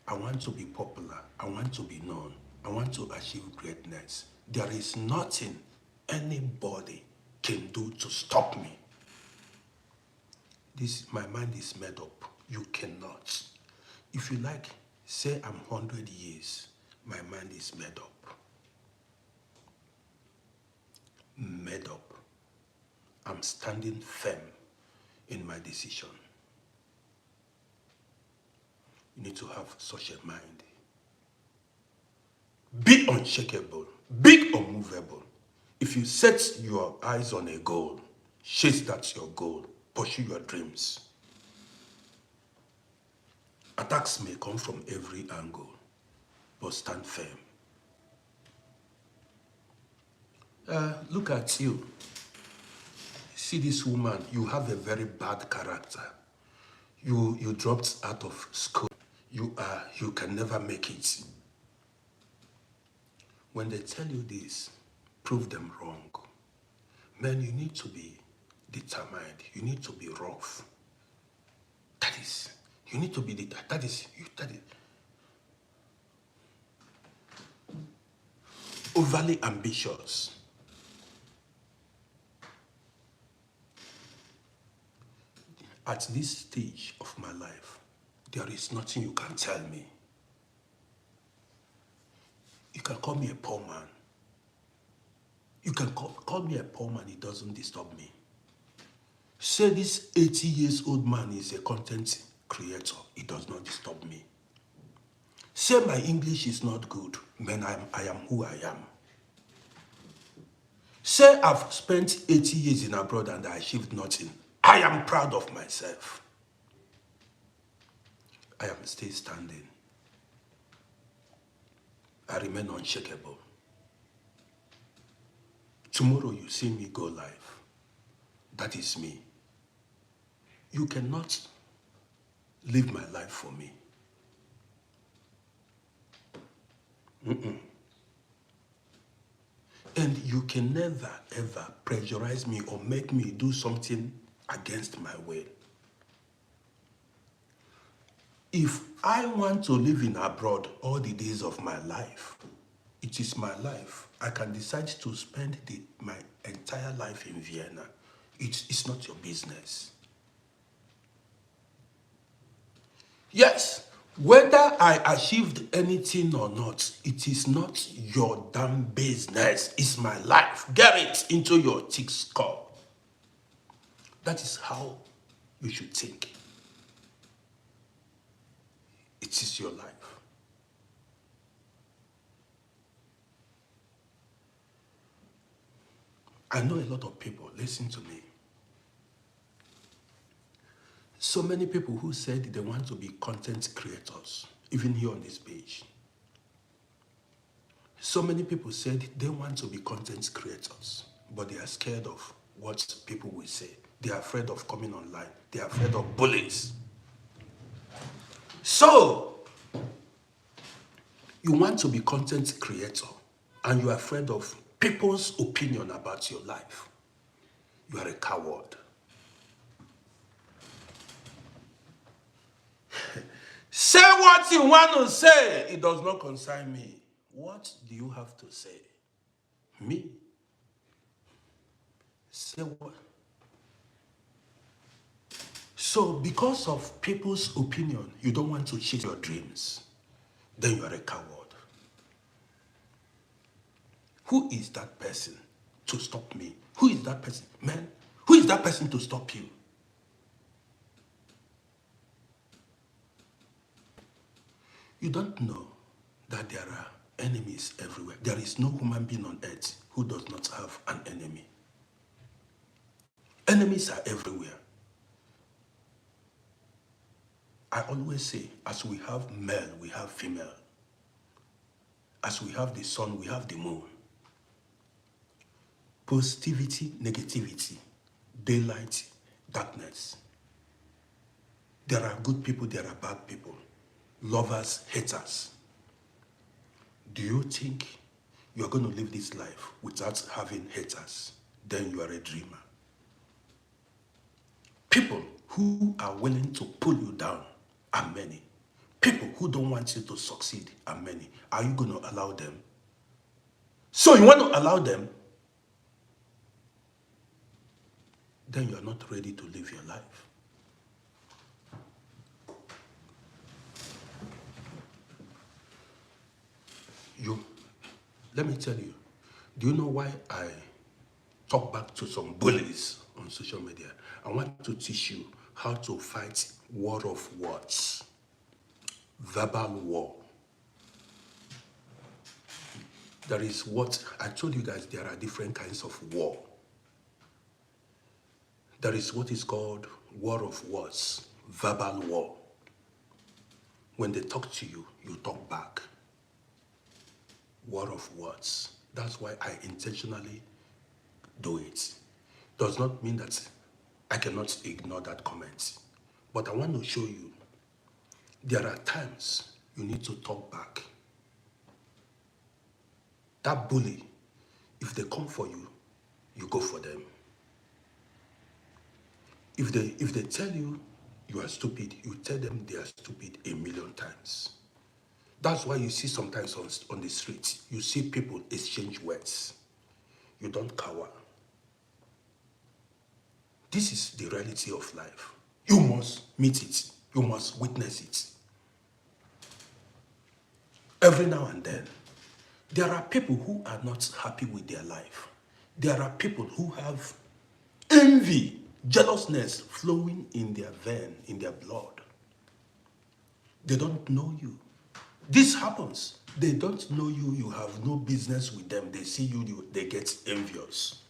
Speaker 1: I want to be popular. I want to be known. I want to achieve greatness. There is nothing anybody can do to stop me. My mind is made up. You cannot. If you like, say I'm 100 years, my mind is made up. Made up. I'm standing firm in my decision. You need to have such a mind. Be unshakable. Be unmovable. If you set your eyes on a goal, chase that your goal. Pursue your dreams. Attacks may come from every angle, but stand firm. Look at you. See this woman, you have a very bad character. You dropped out of school. You can never make it. When they tell you this, prove them wrong. Man, you need to be determined. You need to be rough. You need to be overly ambitious. At this stage of my life, there is nothing you can tell me. You can call me a poor man. You can call me a poor man, it doesn't disturb me. Say this 80 years old man is a content creator, it does not disturb me. Say my English is not good, man, I am who I am. Say I've spent 80 years in abroad and I achieved nothing. I am proud of myself. I am still standing. I remain unshakable. Tomorrow you see me go live. That is me. You cannot live my life for me. And you can never, ever pressurize me or make me do something against my will. If I want to live in abroad all the days of my life, it is my life. I can decide to spend my entire life in Vienna. It's not your business. Yes, whether I achieved anything or not, it is not your damn business. It's my life. Get it into your thick skull. That is how you should think. It is your life. I know a lot of people, listen to me. So many people who said they want to be content creators, even here on this page. So many people said they want to be content creators, but they are scared of what people will say. They are afraid of coming online. They are afraid of bullies. So, you want to be content creator, and you are afraid of people's opinion about your life. You are a coward. Say what you want to say. It does not concern me. What do you have to say? Me? Say what? So because of people's opinion, you don't want to chase your dreams. Then you are a coward. Who is that person to stop me? Who is that person? Man, who is that person to stop you? You don't know that there are enemies everywhere. There is no human being on earth who does not have an enemy. Enemies are everywhere. I always say, as we have male, we have female. As we have the sun, we have the moon. Positivity, negativity, daylight, darkness. There are good people, there are bad people. Lovers, haters. Do you think you are going to live this life without having haters? Then you are a dreamer. People who are willing to pull you down are many. People who don't want you to succeed are many. Are you going to allow them? So you want to allow them? Then you are not ready to live your life. Let me tell you, do you know why I talk back to some bullies on social media? I want to teach you how to fight war of words, verbal war. There is what, I told you guys there are different kinds of war. There is what is called war of words, verbal war. When they talk to you, you talk back. War of words. That's why I intentionally do it. Does not mean that I cannot ignore that comment. But I want to show you, there are times you need to talk back. That bully, if they come for you, you go for them. If they tell you you are stupid, you tell them they are stupid 1,000,000 times. That's why you see sometimes on the street, you see people exchange words. You don't cower. This is the reality of life. You must meet it. You must witness it. Every now and then, there are people who are not happy with their life. There are people who have envy, jealousness flowing in their vein, in their blood. They don't know you. This happens. They don't know you. You have no business with them. They see you, they get envious.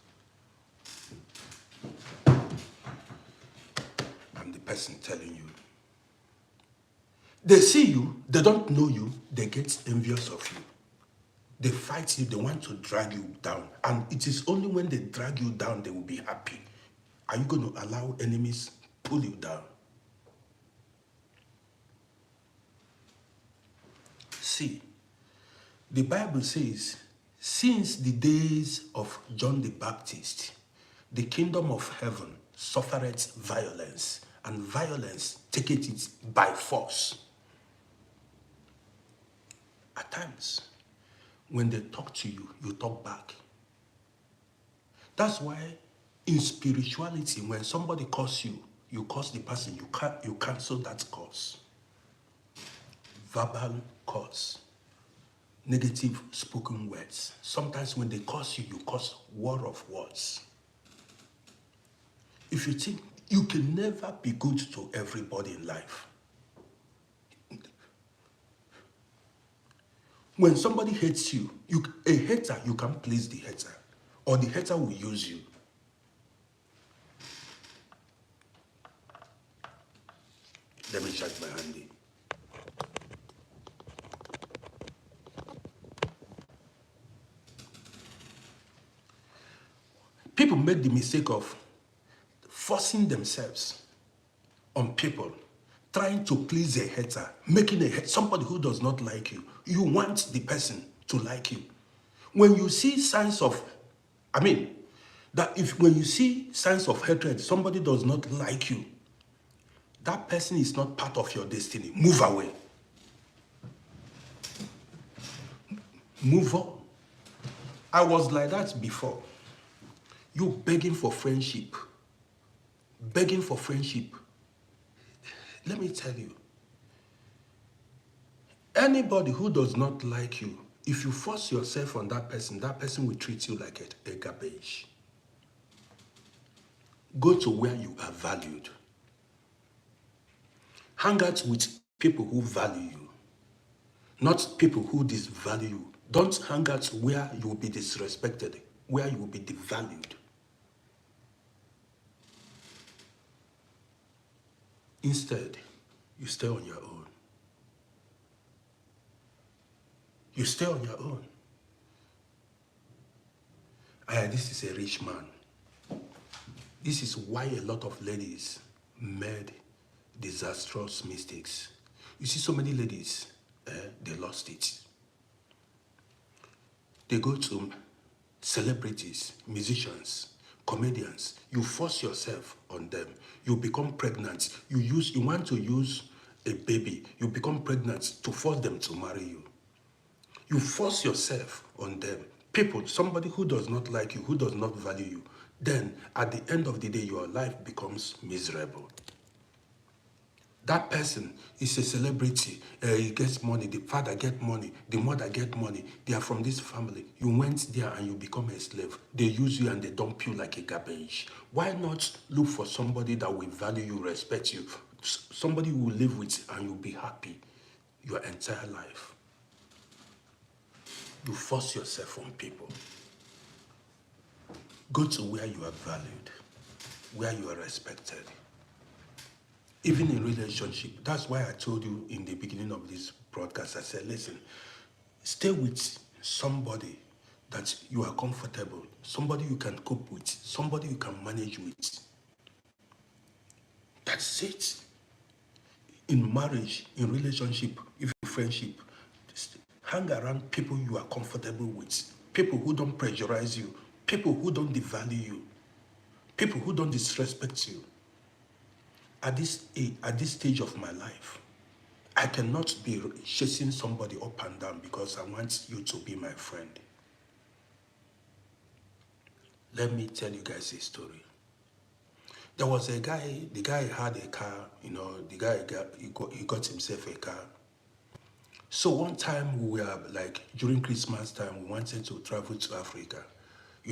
Speaker 1: I'm the person telling you. They see you, they don't know you, they get envious of you. They fight you, they want to drag you down. And it is only when they drag you down they will be happy. Are you going to allow enemies pull you down? See, the Bible says, since the days of John the Baptist, the kingdom of heaven suffereth violence, and violence taketh it by force. At times, when they talk to you, you talk back. That's why in spirituality, when somebody calls you, you curse the person, you cancel that curse. Verbal curse. Negative spoken words. Sometimes when they curse you, you curse war of words. If you think you can never be good to everybody in life. When somebody hates you, a hater, you can't please the hater. or the hater will use you. Let me check my handy. People make the mistake of forcing themselves on people, trying to please a hater, making somebody who does not like you. You want the person to like you. When you see signs of, when you see signs of hatred, somebody does not like you, that person is not part of your destiny. Move away. Move on. I was like that before. You begging for friendship. Begging for friendship. Let me tell you, anybody who does not like you, if you force yourself on that person will treat you like a garbage. Go to where you are valued. Hang out with people who value you, not people who disvalue you. Don't hang out where you will be disrespected, where you will be devalued. Instead, you stay on your own. You stay on your own. This is a rich man. This is why a lot of ladies made disastrous mistakes. You see so many ladies, they lost it. They go to celebrities, musicians, comedians. You force yourself on them. You become pregnant. You want to use a baby. You become pregnant to force them to marry you. You force yourself on them. People, somebody who does not like you, who does not value you, then at the end of the day, your life becomes miserable. That person is a celebrity. He gets money. The father gets money. The mother gets money. They are from this family. You went there and you become a slave. They use you and they dump you like a garbage. Why not look for somebody that will value you, respect you, somebody you will live with and you'll be happy your entire life? You force yourself on people. Go to where you are valued, where you are respected. Even in relationship, that's why I told you in the beginning of this broadcast, I said, listen, stay with somebody that you are comfortable, somebody you can cope with, somebody you can manage with. That's it. In marriage, in relationship, even friendship, hang around people you are comfortable with, people who don't pressurize you, people who don't devalue you, people who don't disrespect you. At this stage of my life, I cannot be chasing somebody up and down because I want you to be my friend. Let me tell you guys a story. There was a guy, the guy had a car, the guy got himself a car. So one time we were like, during Christmas time, we wanted to travel to Africa. I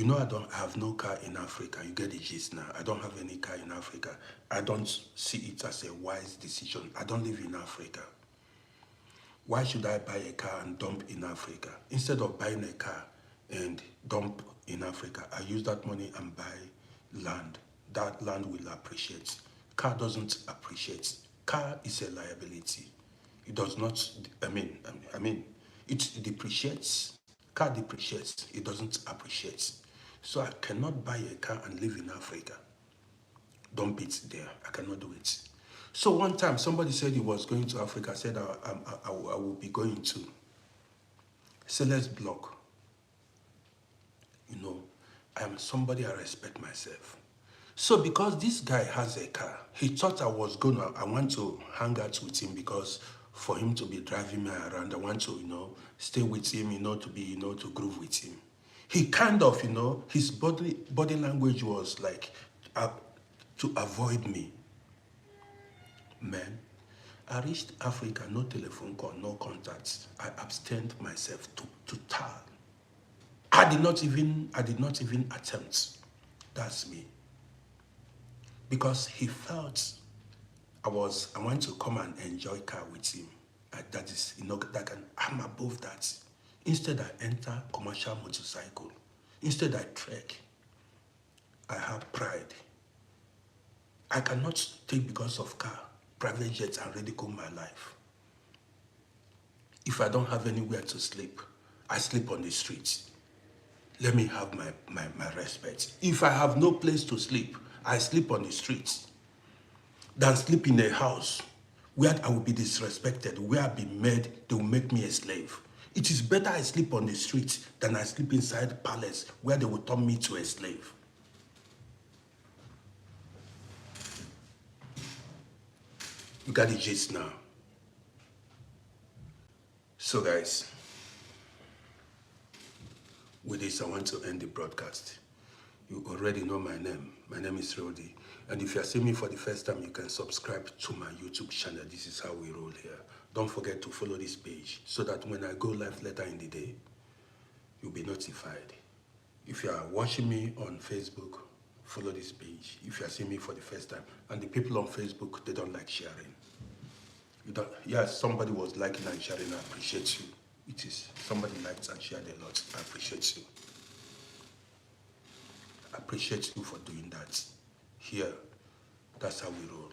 Speaker 1: have no car in Africa. You get the gist now. I don't have any car in Africa. I don't see it as a wise decision. I don't live in Africa. Why should I buy a car and dump in Africa? Instead of buying a car and dump in Africa, I use that money and buy land. That land will appreciate. Car doesn't appreciate. Car is a liability. It does not, it depreciates. Car depreciates. It doesn't appreciate. So I cannot buy a car and live in Africa. Dump it there. I cannot do it. So one time somebody said he was going to Africa. I said I will be going to. So let's block. I am somebody, I respect myself. So because this guy has a car, he thought I want to hang out with him because for him to be driving me around, I want to, stay with him, to groove with him. He kind of, his body language was like to avoid me. Man, I reached Africa, no telephone call, no contacts. I abstained myself total. I did not even attempt. That's me. Because he felt I want to come and enjoy car with him. That is, I'm above that. Instead, I enter commercial motorcycle. Instead, I trek. I have pride. I cannot take because of car, private jets, and ridicule my life. If I don't have anywhere to sleep, I sleep on the streets. Let me have my respect. If I have no place to sleep, I sleep on the streets than sleep in a house where I will be disrespected, where I'll be made, they will make me a slave. It is better I sleep on the streets than I sleep inside the palace where they will turn me to a slave. You got the gist now. So guys, with this I want to end the broadcast. You already know my name. My name is RODDY. And if you are seeing me for the first time, you can subscribe to my YouTube channel. This is how we roll here. Don't forget to follow this page so that when I go live later in the day, you'll be notified. If you are watching me on Facebook, follow this page. If you are seeing me for the first time, and the people on Facebook, they don't like sharing. Yes, somebody was liking and sharing. I appreciate you. It is somebody liked and shared a lot. I appreciate you. I appreciate you for doing that. Here, that's how we roll.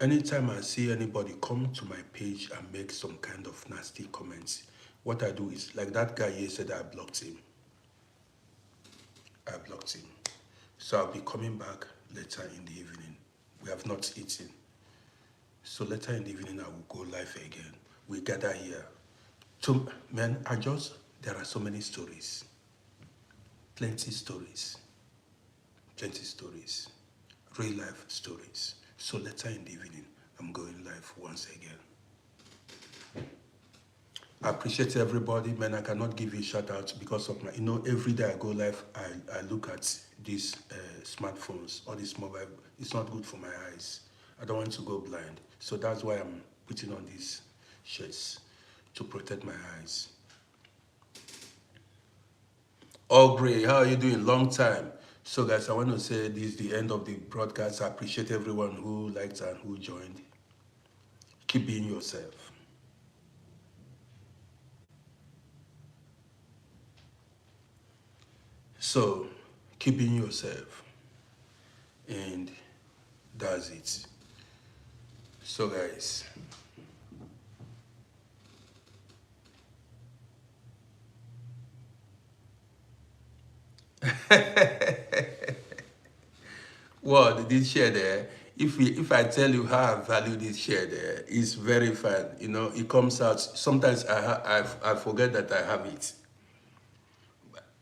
Speaker 1: Anytime I see anybody come to my page and make some kind of nasty comments, what I do is, like that guy yesterday, I blocked him. So I'll be coming back later in the evening. We have not eaten. So later in the evening, I will go live again. We gather here. So, man, there are so many stories. Plenty stories. Real life stories. So later in the evening, I'm going live once again. I appreciate everybody, man. I cannot give you a shout out because of my, every day I go live, I look at these smartphones or this mobile. It's not good for my eyes. I don't want to go blind. So that's why I'm putting on these shirts to protect my eyes. Aubrey, how are you doing? Long time. So guys, I want to say this is the end of the broadcast. I appreciate everyone who liked and who joined. Keep being yourself. So, keep being yourself. And that's it. So guys, what this share there, if I tell you how I value this share there, it's very fun. It comes out. Sometimes I forget that I have it.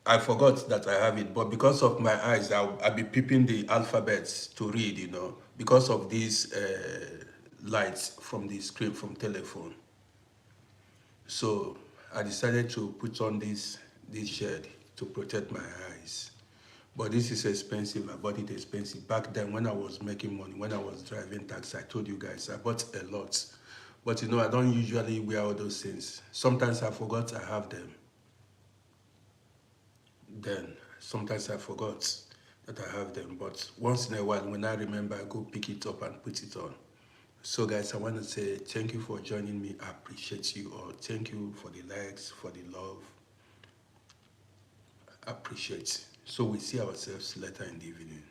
Speaker 1: I forgot that I have it, but because of my eyes, I'll be peeping the alphabets to read, because of these lights from the screen from telephone. So I decided to put on this shade to protect my eyes. But this is expensive. I bought it expensive. Back then when I was making money, when I was driving taxi, I told you guys, I bought a lot. But I don't usually wear all those things. Sometimes I forgot I have them. Then sometimes I forgot that I have them. But once in a while, when I remember, I go pick it up and put it on. So guys, I want to say thank you for joining me. I appreciate you all. Thank you for the likes, for the love. I appreciate. So we see ourselves later in the evening.